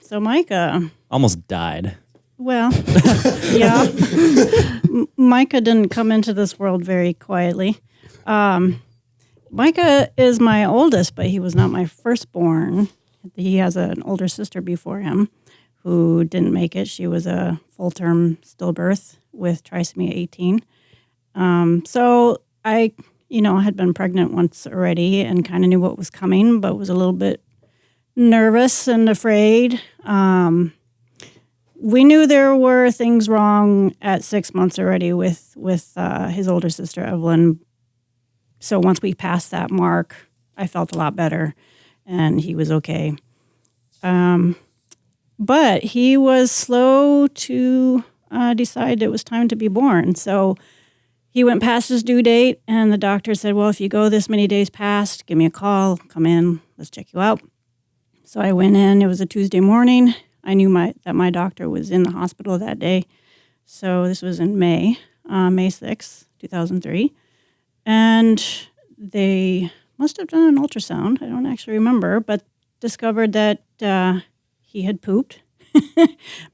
So Micah. Almost died. Well, yeah. Micah didn't come into this world very quietly. Micah is my oldest, but he was not my firstborn. He has an older sister before him who didn't make it. She was a full-term stillbirth with trisomy 18. So I, had been pregnant once already and kind of knew what was coming, but was a little bit nervous and afraid. We knew there were things wrong at 6 months already with his older sister, Evelyn. So once we passed that mark, I felt a lot better, and he was okay. But he was slow to decide it was time to be born. So he went past his due date, and the doctor said, well, if you go this many days past, give me a call, come in, let's check you out. So I went in. It was a Tuesday morning. I knew that my doctor was in the hospital that day. So this was in May 6th, 2003. And they must have done an ultrasound. I don't actually remember, but discovered that he had pooped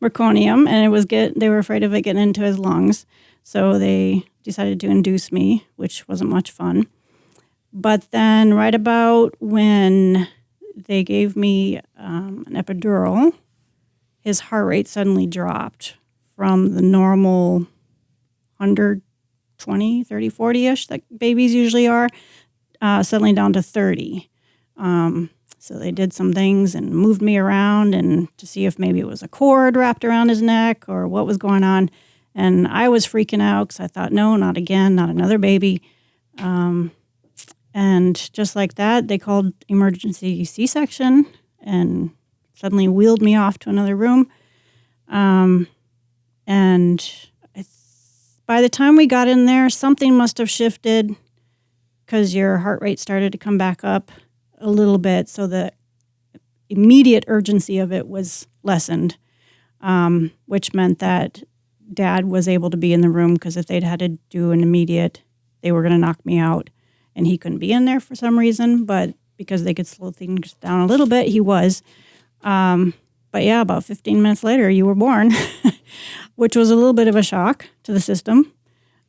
meconium, and they were afraid of it getting into his lungs. So they decided to induce me, which wasn't much fun. But then right about when they gave me an epidural, his heart rate suddenly dropped from the normal 120, 30, 40-ish that babies usually are, suddenly down to 30. So they did some things and moved me around and to see if maybe it was a cord wrapped around his neck or what was going on. And I was freaking out because I thought, no, not again, not another baby. And just like that, they called emergency C-section and suddenly wheeled me off to another room. And by the time we got in there, something must have shifted because your heart rate started to come back up a little bit. So the immediate urgency of it was lessened, which meant that Dad was able to be in the room because if they'd had to do an immediate, they were going to knock me out. And he couldn't be in there for some reason, but because they could slow things down a little bit, he was. But yeah, about 15 minutes later, you were born, which was a little bit of a shock to the system.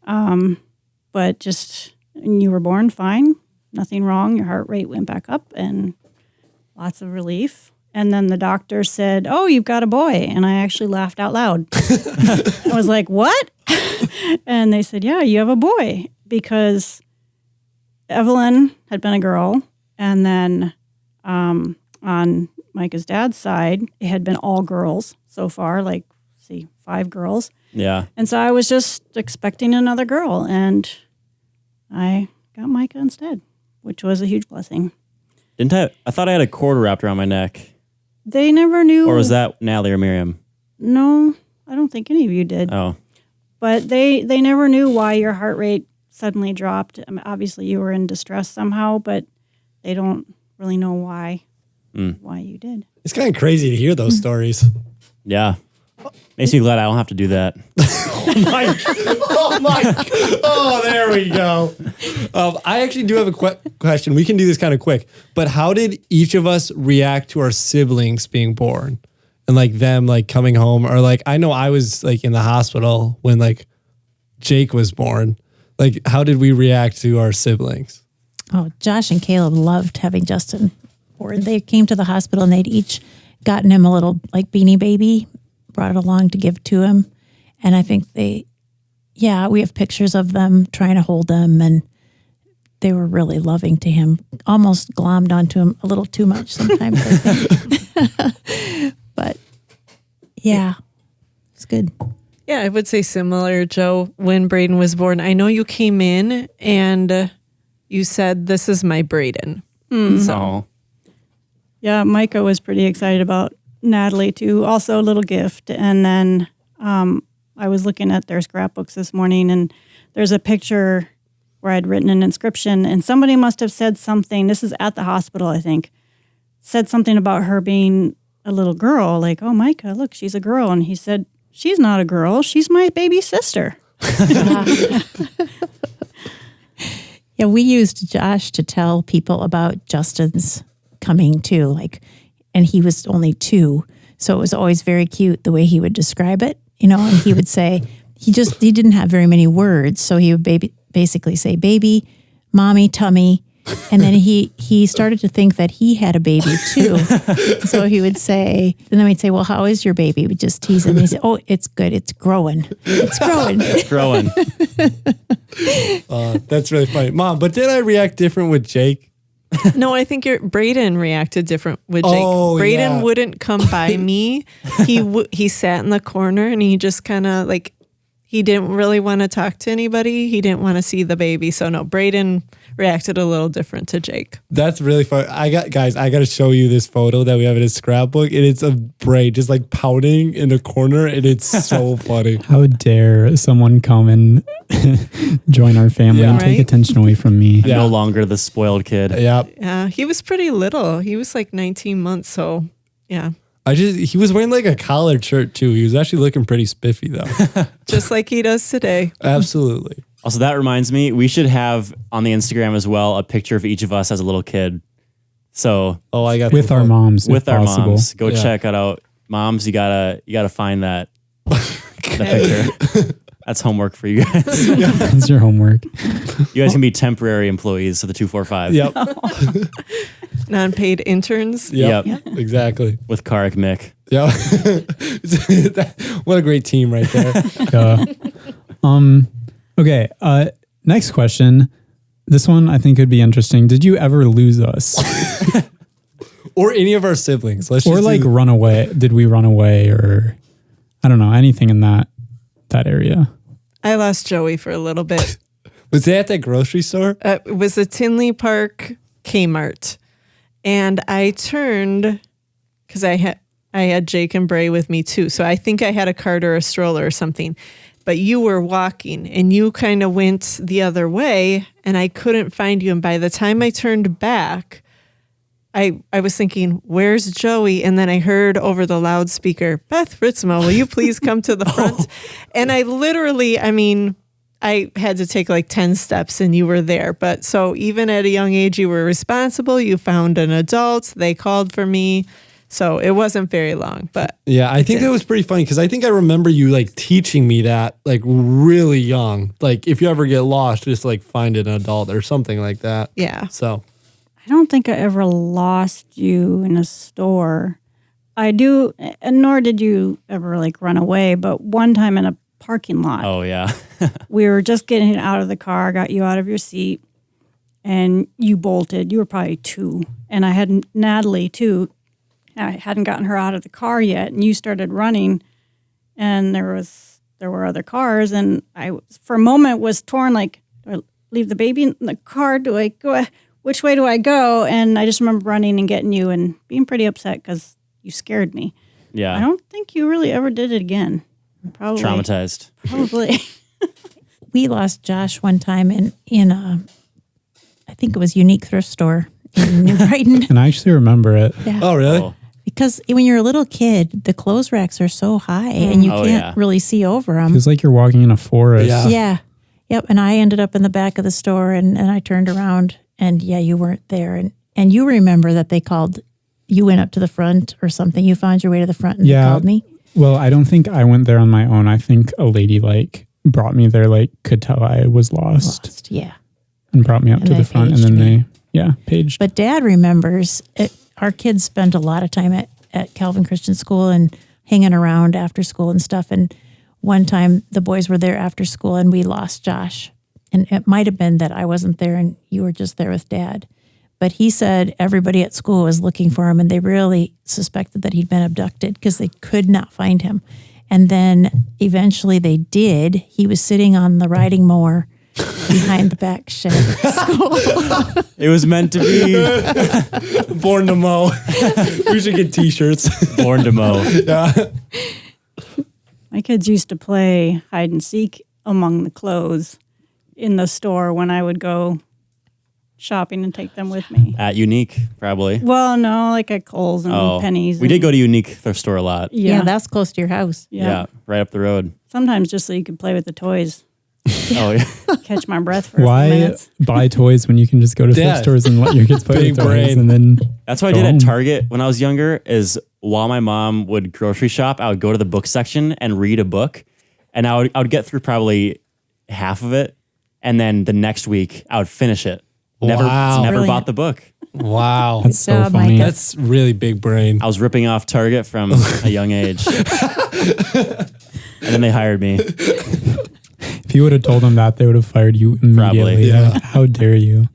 But just, you were born fine, nothing wrong. Your heart rate went back up and lots of relief. And then the doctor said, "Oh, you've got a boy." And I actually laughed out loud. I was like, "What?" And they said, "Yeah, you have a boy," because Evelyn had been a girl, and then on Micah's dad's side, it had been all girls so far, 5 girls. Yeah. And so I was just expecting another girl, and I got Micah instead, which was a huge blessing. I thought I had a cord wrapped around my neck. They never knew. Or was that Natalie or Miriam? No, I don't think any of you did. Oh. But they never knew why your heart rate suddenly dropped. I mean, obviously, you were in distress somehow, but they don't really know why you did. It's kind of crazy to hear those stories. Yeah. Makes me glad I don't have to do that. Oh, there we go. I actually do have a question. We can do this kind of quick, but how did each of us react to our siblings being born and them coming home? Or I know I was in the hospital when Jake was born. How did we react to our siblings? Oh, Josh and Caleb loved having Justin born. They came to the hospital and they'd each gotten him a little Beanie Baby, brought it along to give to him. And I think we have pictures of them trying to hold him, and they were really loving to him, almost glommed onto him a little too much sometimes. I think. But yeah, it's good. Yeah, I would say similar, Joe. When Braden was born, I know you came in and you said, "This is my Braden." So, yeah, Micah was pretty excited about Natalie too. Also a little gift. And then I was looking at their scrapbooks this morning, and there's a picture where I'd written an inscription, and somebody must have said something. This is at the hospital, I think. Said something about her being a little girl, "Oh, Micah, look, she's a girl." And he said, "She's not a girl. She's my baby sister." Yeah, we used Josh to tell people about Justin's coming too, and he was only 2. So it was always very cute the way he would describe it, and he would say, he didn't have very many words. So he would basically say, "Baby, mommy, tummy." And then he started to think that he had a baby too. So he would say, and then we'd say, "Well, how is your baby?" We'd just tease him. And he'd say, "Oh, it's good. It's growing. It's growing." It's growing. That's really funny. Mom, but did I react different with Jake? No, I think Braden reacted different with Jake. Oh, Braden yeah. wouldn't come by me. He sat in the corner and he just kind of he didn't really want to talk to anybody. He didn't want to see the baby. So no, Braden reacted a little different to Jake. That's really fun. I got to show you this photo that we have in his scrapbook, and it's of Bray just pouting in the corner, and it's so funny. How dare someone come and join our family and take Right? attention away from me? Yeah. No longer the spoiled kid. Yeah. He was pretty little. He was 19 months. So yeah, He was wearing a collared shirt too. He was actually looking pretty spiffy though. just like he does today. Absolutely. Also, that reminds me, we should have on the Instagram as well a picture of each of us as a little kid. So I got with our moms, with if our possible. moms, go check it out. Moms, you gotta find that picture. That's homework for you guys. That's your homework. You guys can be temporary employees of the 245. Yep. Non-paid interns. Yep. Yep. Exactly. With Karik Mick. Yeah. What a great team right there. Okay. Next question. This one I think could be interesting. Did you ever lose us? Or any of our siblings. Let's Or just like do- run away? Did we run away or I don't know, anything in that area? I lost Joey for a little bit. Was that at that grocery store? It was a Tinley Park Kmart. And I turned, because I had Jake and Bray with me too. So I think I had a cart or a stroller or something. But you were walking and you kind of went the other way and I couldn't find you. And by the time I turned back, I was thinking, where's Joey? And then I heard over the loudspeaker, Beth Ritzmo, will you please come to the front? And I literally, I had to take like 10 steps and you were there. But so even at a young age, you were responsible. You found an adult. They called for me. So it wasn't very long, but Yeah, I think that was pretty funny because I think I remember you like teaching me that like really young. Like if you ever get lost, just like find an adult or something like that. yeah. So I don't think I ever lost you in a store. I do, and nor did you ever like run away, but one time in a parking lot, Oh, yeah. we were just getting out of the car, got you out of your seat, and you bolted. You were probably 2. And I had Natalie too. I hadn't gotten her out of the car yet, and you started running, and there were other cars, and I for a moment was torn, like, do I leave the baby in the car? Do I go? Which way do I go? And I just remember running and getting you and being pretty upset because you scared me. Yeah. I don't think you really ever did it again. Probably Traumatized. Probably. We lost Josh one time in I think it was Unique Thrift Store in New Brighton. And I actually remember it. Yeah. oh really? Oh, Because when you're a little kid, the clothes racks are so high and you Oh, can't yeah. really see over them. Feels like you're walking in a forest. Yeah. Yeah. Yep. And I ended up in the back of the store and I turned around and yeah, you weren't there. And you remember that they called, you went up to the front or something. You found your way to the front and they called me. Well, I don't think I went there on my own. I think a lady like brought me there, like could tell I was lost Yeah. and brought me up And to the they front. And paged then me. paged. But Dad remembers it, our kids spent a lot of time at Calvin Christian School and hanging around after school and stuff. And one time the boys were there after school and we lost Josh. And it might have been that I wasn't there and you were just there with Dad. But he said everybody at school was looking for him and they really suspected that he'd been abducted because they could not find him. And then eventually they did. He was sitting on the riding mower behind the back shed at school. it was meant to be. Born to mow. We should get t-shirts. Born to mow. My kids used to play hide and seek among the clothes in the store when I would go shopping and take them with me. At Unique, probably. Well, no, like at Kohl's and Penny's. We did go to Unique thrift store a lot. Yeah, that's close to your house. Yeah. Right up the road. Sometimes just so you could play with the toys. Oh, yeah. Catch my breath for a few Why minutes. buy toys when you can just go to Dad. thrift stores and let your kids play Big with toys brain. and then That's what I Go did home. at Target when I was younger is while my mom would grocery shop, I would go to the book section and read a book. And I would get through probably half of it. And then the next week I would finish it. Never Wow. never Brilliant. bought the book. Wow. that's so job, funny. Micah. That's really big brain. I was ripping off Target from a young age. And then they hired me. If you would have told them that, they would have fired you immediately. Probably. Yeah. Like, how dare you?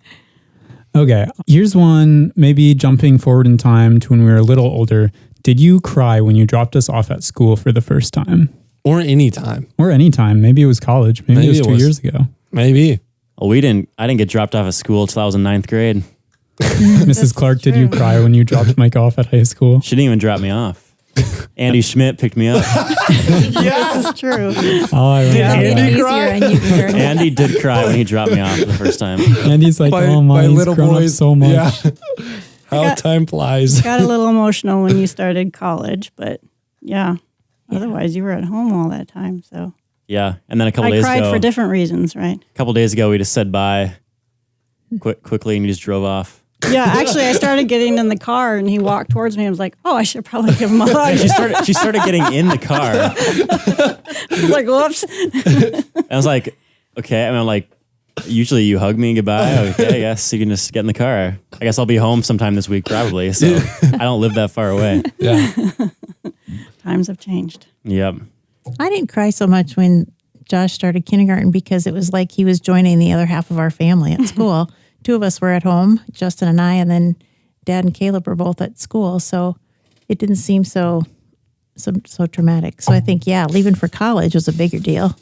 Okay, here's one, maybe jumping forward in time to when we were a little older. Did you cry when you dropped us off at school for the first time? Or anytime. Or any time? Maybe it was college. Maybe it was 2 years ago. Maybe. Well, I didn't get dropped off at school till I was in 9th grade. Mrs. Clark, did you cry when you dropped Mike off at high school? She didn't even drop me off. Andy Schmidt picked me up. This is true. Oh, I remember Andy that. cry? Easier on you, Karen. Andy did cry when he dropped me off for the first time. Andy's like, oh my, he's grown up so much. Yeah. How time flies. Got a little emotional when you started college, but yeah. Otherwise, you were at home all that time. So Yeah. And then a couple I days cried ago, for different reasons, right? a couple days ago, we just said bye quickly and you just drove off. Yeah, actually, I started getting in the car and he walked towards me. I was like, oh, I should probably give him a hug. She started getting in the car. I was like, whoops. I was like, okay. And I'm like, usually you hug me goodbye. Okay, I guess you can just get in the car. I guess I'll be home sometime this week, probably. So I don't live that far away. Yeah. Times have changed. Yep. I didn't cry so much when Josh started kindergarten because it was like he was joining the other half of our family at school. Two of us were at home, Justin and I, and then Dad and Caleb were both at school. So it didn't seem so traumatic. So I think, leaving for college was a bigger deal.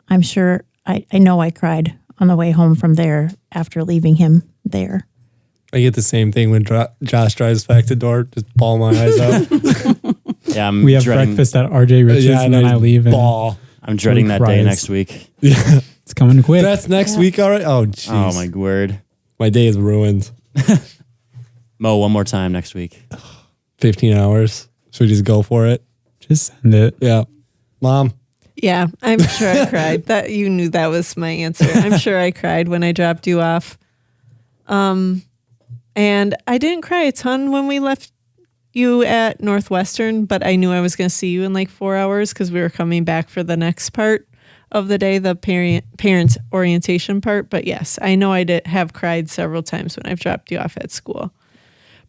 I'm sure, I know I cried on the way home from there after leaving him there. I get the same thing when Josh drives back to door, just bawl my eyes out. Yeah, We have breakfast at RJ Rich's and then I leave. Ball. I'm dreading that day cries. next week. Yeah. It's coming quick. That's next week already? Oh, jeez. Oh, my word. My day is ruined. Mo, one more time next week. 15 hours. Should we just go for it? Just send it. Yeah. Mom. Yeah, I'm sure I cried. That you knew that was my answer. I'm sure I cried when I dropped you off. And I didn't cry a ton when we left you at Northwestern, but I knew I was going to see you in like 4 hours because we were coming back for the next part of the day, the parent orientation part. But yes, I know I have cried several times when I've dropped you off at school.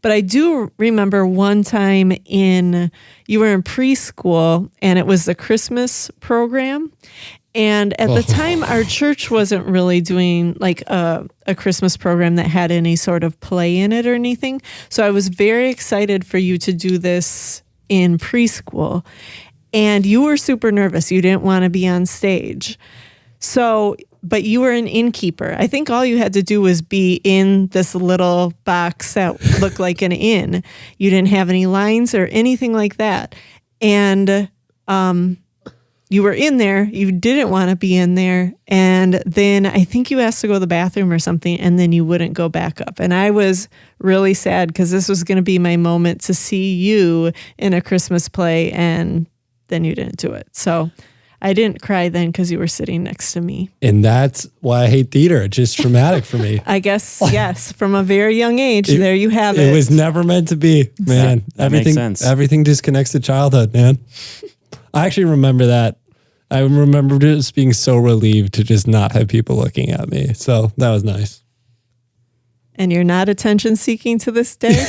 But I do remember one time you were in preschool and it was the Christmas program. And at the time, our church wasn't really doing like a Christmas program that had any sort of play in it or anything. So I was very excited for you to do this in preschool. And you were super nervous. You didn't want to be on stage. So, but you were an innkeeper. I think all you had to do was be in this little box that looked like an inn. You didn't have any lines or anything like that. And you were in there. You didn't want to be in there. And then I think you asked to go to the bathroom or something, and then you wouldn't go back up. And I was really sad because this was going to be my moment to see you in a Christmas play, and then you didn't do it. So I didn't cry then because you were sitting next to me. And that's why I hate theater. It's just traumatic for me. I guess, yes, from a very young age, there you have it. It was never meant to be, man. That makes sense. Everything just connects to childhood, man. I actually remember that. I remember just being so relieved to just not have people looking at me. So that was nice. And you're not attention seeking to this day?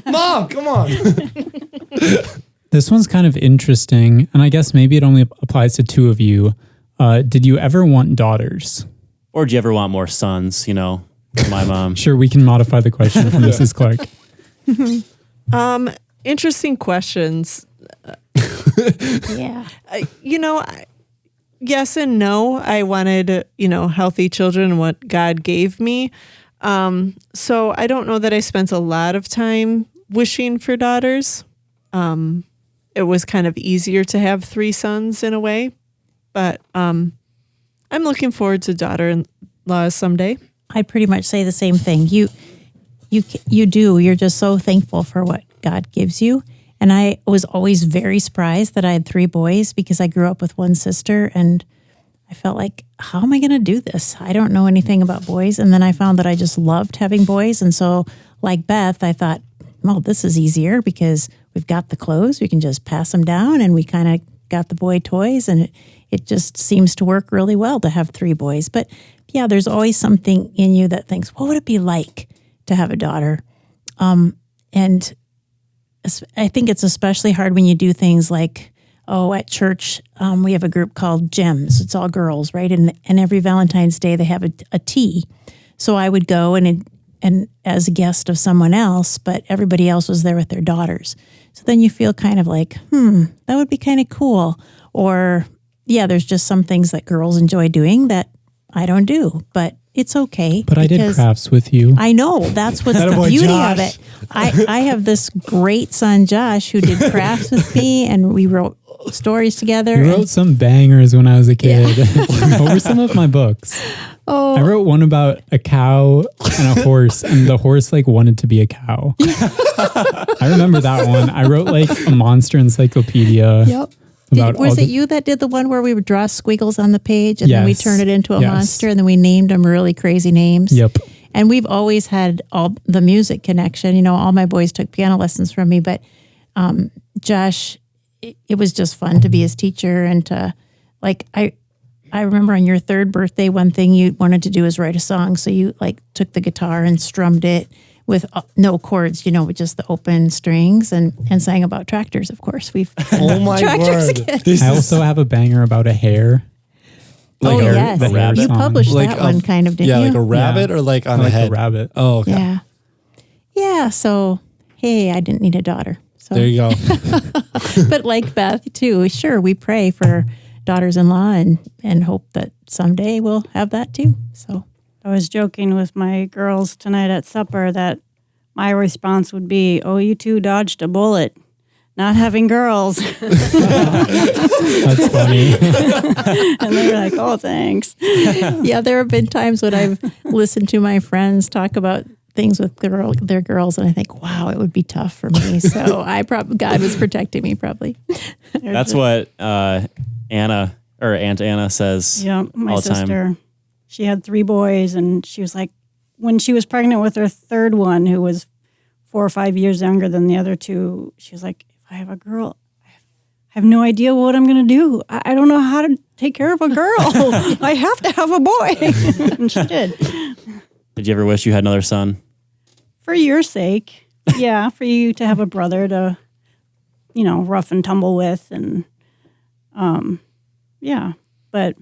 Mom, come on. This one's kind of interesting, and I guess maybe it only applies to two of you. Did you ever want daughters? Or do you ever want more sons, my mom? Sure, we can modify the question from Mrs. Clark. Interesting questions. Yeah. Yes and no. I wanted, healthy children, what God gave me. So I don't know that I spent a lot of time wishing for daughters. It was kind of easier to have 3 sons in a way, but I'm looking forward to daughter-in-laws someday. I pretty much say the same thing. You do. You're just so thankful for what God gives you. And I was always very surprised that I had 3 boys because I grew up with one sister and I felt like, how am I going to do this? I don't know anything about boys. And then I found that I just loved having boys. And so like Beth, I thought, well, this is easier because we've got the clothes. We can just pass them down and we kind of got the boy toys. And it just seems to work really well to have 3 boys. But yeah, there's always something in you that thinks, what would it be like to have a daughter? And I think it's especially hard when you do things like, at church, we have a group called Gems. It's all girls, right? And every Valentine's Day they have a tea. So I would go and as a guest of someone else, but everybody else was there with their daughters. So then you feel kind of like, that would be kind of cool. Or, yeah, there's just some things that girls enjoy doing that I don't do, but it's okay. But I did crafts with you. I know. That's what's the beauty of it. I have this great son, Josh, who did crafts with me, and we wrote stories together. You wrote some bangers when I was a kid. What were some of my books? Oh, I wrote one about a cow and a horse, and the horse wanted to be a cow. I remember that one. I wrote a monster encyclopedia. Yep. about Was all it you that did the one where we would draw squiggles on the page and then we Yes. turn it into a Yes. monster and then we named them really crazy names? Yep. And we've always had all the music connection. You know, all my boys took piano lessons from me, but Josh, it was just fun to be his teacher and to like I remember on your third birthday, one thing you wanted to do is write a song. So you like took the guitar and strummed it with no chords, you know, with just the open strings and sang about tractors. Of course, we've Oh my tractors word! again. This I is also have a banger about a hare. Oh a- yes, the hair you song. published like that a- one kind of, didn't yeah, you? like a rabbit or like on the Like head. a rabbit. Oh, okay. Yeah, yeah. So hey, I didn't need a daughter. So, There you go. but like Beth too, sure, we pray for daughters-in-law and hope that someday we'll have that too. So I was joking with my girls tonight at supper that my response would be, "Oh, you two dodged a bullet, not having girls." That's funny. And they were like, "Oh, thanks." yeah, there have been times when I've listened to my friends talk about things with their girls, and I think, wow, it would be tough for me. So God was protecting me probably. That's what Anna or Aunt Anna says. Yeah, my all the time. sister, she had 3 boys, and she was like, when she was pregnant with her third one, who was 4 or 5 years younger than the other 2, she was like, if I have a girl, I have no idea what I'm going to do. I don't know how to take care of a girl. I have to have a boy. And she did. Did you ever wish you had another son? For your sake. Yeah, for you to have a brother to, rough and tumble with. And, yeah. But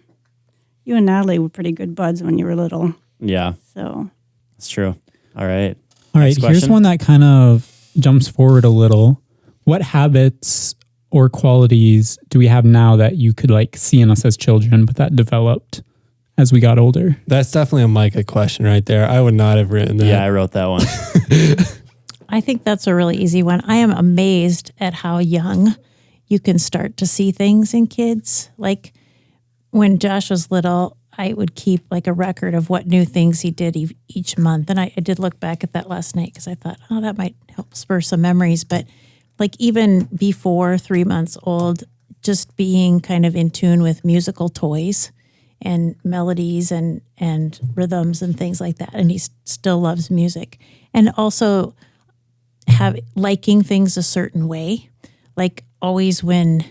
you and Natalie were pretty good buds when you were little. Yeah, So that's true. All right. All right, Next here's question. one that kind of jumps forward a little. What habits or qualities do we have now that you could like see in us as children, but that developed as we got older? That's definitely a Micah question right there. I would not have written that. Yeah, I wrote that one. I think that's a really easy one. I am amazed at how young you can start to see things in kids. Like when Josh was little, I would keep like a record of what new things he did each month. And I did look back at that last night because I thought, oh, that might help spur some memories. But like even before 3 months old, just being kind of in tune with musical toys and melodies and rhythms and things like that. And he still loves music. And also liking things a certain way. Like always when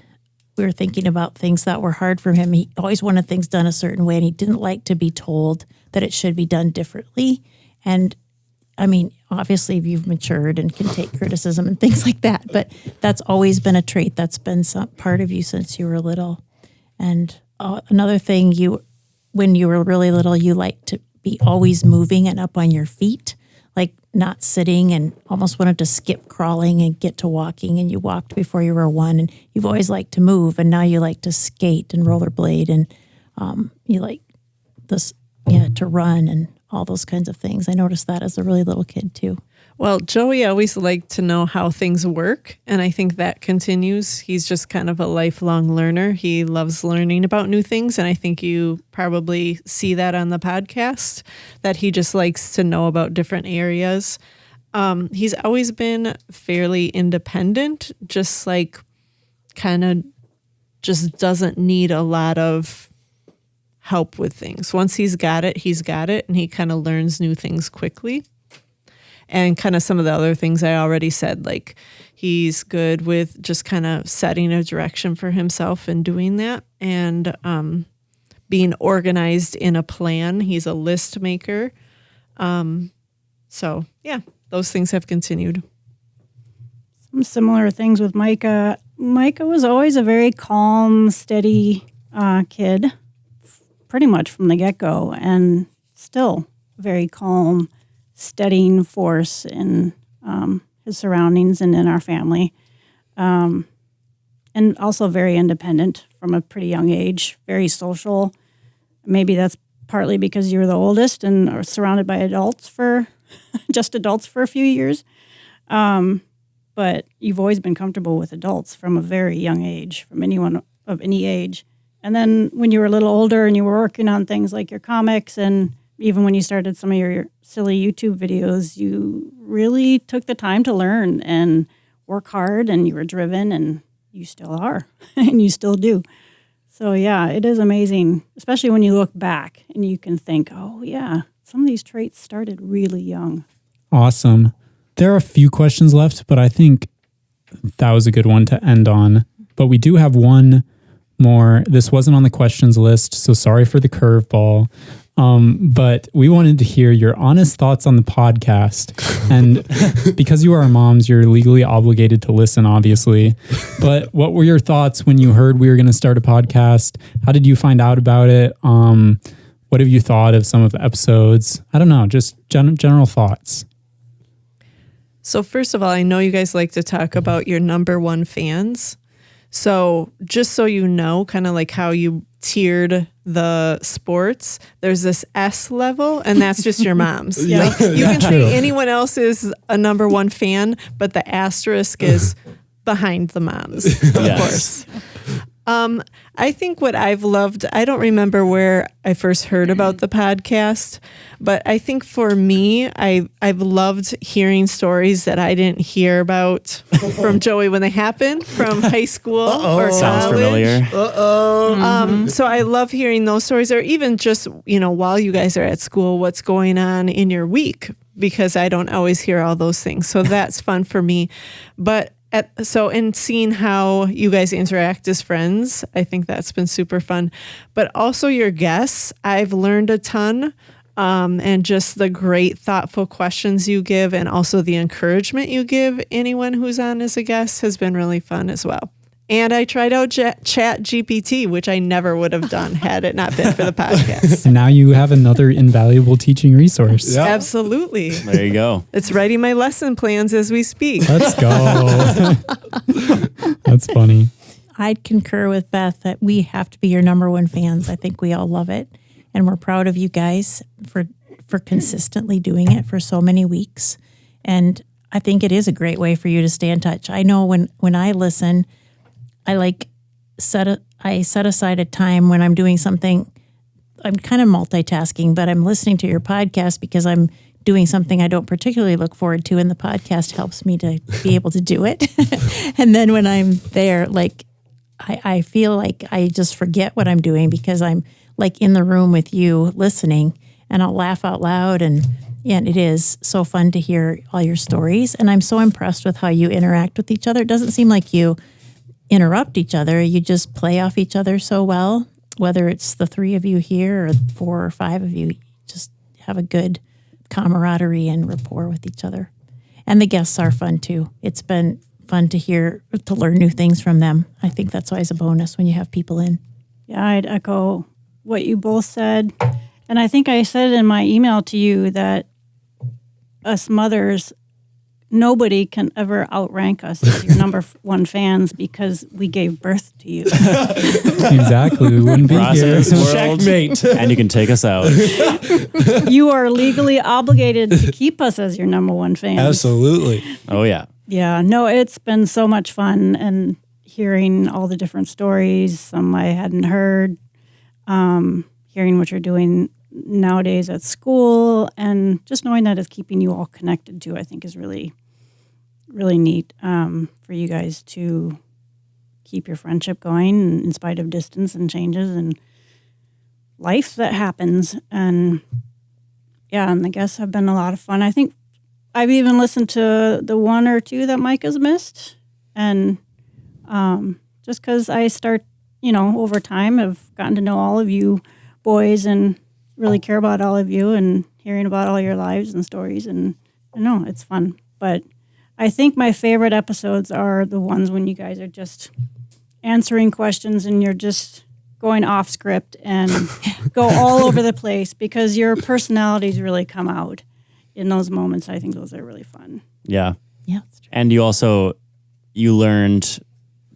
we were thinking about things that were hard for him, he always wanted things done a certain way, and he didn't like to be told that it should be done differently. And I mean, obviously you've matured and can take criticism and things like that, but that's always been a trait that's been some part of you since you were little. And another thing, when you were really little, you liked to be always moving and up on your feet, like not sitting, and almost wanted to skip crawling and get to walking. And you walked before you were 1, and you've always liked to move. And now you like to skate and rollerblade, and you like this, to run and all those kinds of things. I noticed that as a really little kid too. Well, Joey always liked to know how things work, and I think that continues. He's just kind of a lifelong learner. He loves learning about new things, and I think you probably see that on the podcast, that he just likes to know about different areas. He's always been fairly independent, just like kind of just doesn't need a lot of help with things. Once he's got it, and he kind of learns new things quickly. And kind of some of the other things I already said, like he's good with just kind of setting a direction for himself and doing that, and being organized in a plan. He's a list maker. So yeah, those things have continued. some similar things with Micah. Micah was always a very calm, steady kid, pretty much from the get-go, and still very calm, steadying force in his surroundings and in our family. And also very independent from a pretty young age, very social. Maybe that's partly because you were the oldest and are surrounded by adults for a few years. But you've always been comfortable with adults from a very young age, from anyone of any age. And then when you were a little older and you were working on things like your comics, and even when you started some of your silly YouTube videos, you really took the time to learn and work hard, and you were driven, and you still are and you still do. So yeah, it is amazing, especially when you look back and you can think, oh yeah, some of these traits started really young. Awesome. There are a few questions left, but I think that was a good one to end on. But we do have one more. This wasn't on the questions list, so sorry for the curveball. But we wanted to hear your honest thoughts on the podcast. And because you are our moms, you're legally obligated to listen, obviously. But what were your thoughts when you heard we were going to start a podcast? How did you find out about it? What have you thought of some of the episodes? I don't know, just general thoughts. So first of all, I know you guys like to talk about your number one fans. So just so you know, kind of like how you tiered the sports, there's this S level, and that's just your moms. You can say anyone else is a number one fan, but the asterisk is behind the moms, of course. I think what I've loved, I don't remember where I first heard about the podcast, but I think for me, I've loved hearing stories that I didn't hear about from Joey when they happened, from high school or college. Sounds familiar. So I love hearing those stories, or even just, while you guys are at school, what's going on in your week, because I don't always hear all those things. So that's fun for me. But in seeing how you guys interact as friends, I think that's been super fun. But also your guests, I've learned a ton, and just the great, thoughtful questions you give, and also the encouragement you give anyone who's on as a guest has been really fun as well. And I tried out Chat GPT, which I never would have done had it not been for the podcast. And now you have another invaluable teaching resource. Yep. Absolutely. There you go. It's writing my lesson plans as we speak. Let's go. That's funny. I'd concur with Beth that we have to be your number one fans. I think we all love it. And we're proud of you guys for consistently doing it for so many weeks. And I think it is a great way for you to stay in touch. I know when I listen, I set aside a time when I'm doing something. I'm kind of multitasking, but I'm listening to your podcast because I'm doing something I don't particularly look forward to, and the podcast helps me to be able to do it. And then when I'm there, I feel like I just forget what I'm doing because I'm in the room with you listening, and I'll laugh out loud, and it is so fun to hear all your stories. And I'm so impressed with how you interact with each other. It doesn't seem like you interrupt each other. You just play off each other so well, whether it's the three of you here or 4 or 5 of you, just have a good camaraderie and rapport with each other. And the guests are fun too. It's been fun to learn new things from them. I think that's always a bonus when you have people in. Yeah, I'd echo what you both said. And I think I said in my email to you that us mothers, nobody can ever outrank us as your number one fans because we gave birth to you. Exactly. We wouldn't be here. Checkmate. And you can take us out. You are legally obligated to keep us as your number one fans. Absolutely. Oh, yeah. Yeah. No, it's been so much fun, and hearing all the different stories, some I hadn't heard, hearing what you're doing nowadays at school, and just knowing that it's keeping you all connected too, I think is really, really neat for you guys to keep your friendship going in spite of distance and changes and life that happens. And yeah, and the guests have been a lot of fun. I think I've even listened to the 1 or 2 that Mike has missed, and just because I start, over time, I've gotten to know all of you boys and really care about all of you and hearing about all your lives and stories, and I know it's fun. But I think my favorite episodes are the ones when you guys are just answering questions and you're just going off script and go all over the place because your personalities really come out in those moments. I think those are really fun. Yeah. Yeah, that's true. And you learned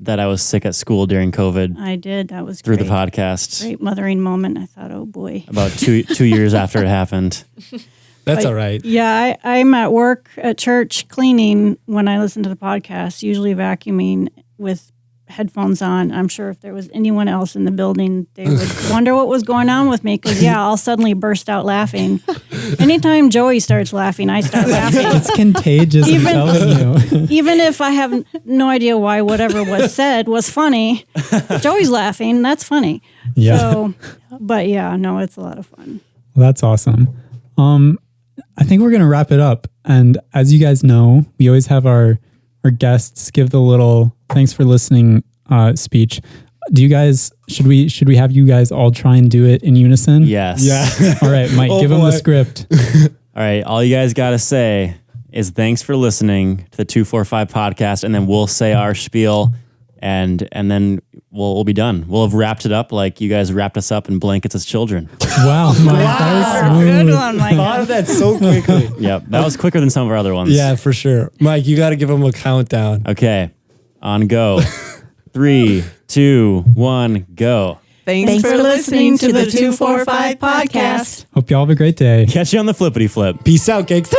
that I was sick at school during COVID. I did. That was through great. the podcast. Great mothering moment. I thought, oh boy. About 2 years after it happened. That's all right. Yeah, I'm at work at church cleaning when I listen to the podcast, usually vacuuming with headphones on. I'm sure if there was anyone else in the building, they would wonder what was going on with me because, I'll suddenly burst out laughing. Anytime Joey starts laughing, I start laughing. It's contagious, I'm telling you. Even if I have no idea why whatever was said was funny, Joey's laughing. That's funny. Yeah. So, but it's a lot of fun. Well, that's awesome. I think we're going to wrap it up. And as you guys know, we always have our guests give the little thanks for listening speech. Do you guys, should we have you guys all try and do it in unison? Yes. Yeah. All right, Mike, give them the script. All right. All you guys got to say is thanks for listening to the 245 podcast. And then we'll say our spiel and then we'll be done. We'll have wrapped it up like you guys wrapped us up in blankets as children. Wow, Mike, that was smooth. Good one, Mike. Thought of that so quickly. Yep. That was quicker than some of our other ones. Yeah, for sure. Mike, you got to give them a countdown. Okay. On go. 3, 2, 1, go. Thanks for listening to the 245 podcast. Hope y'all have a great day. Catch you on the flippity flip. Peace out, gigs.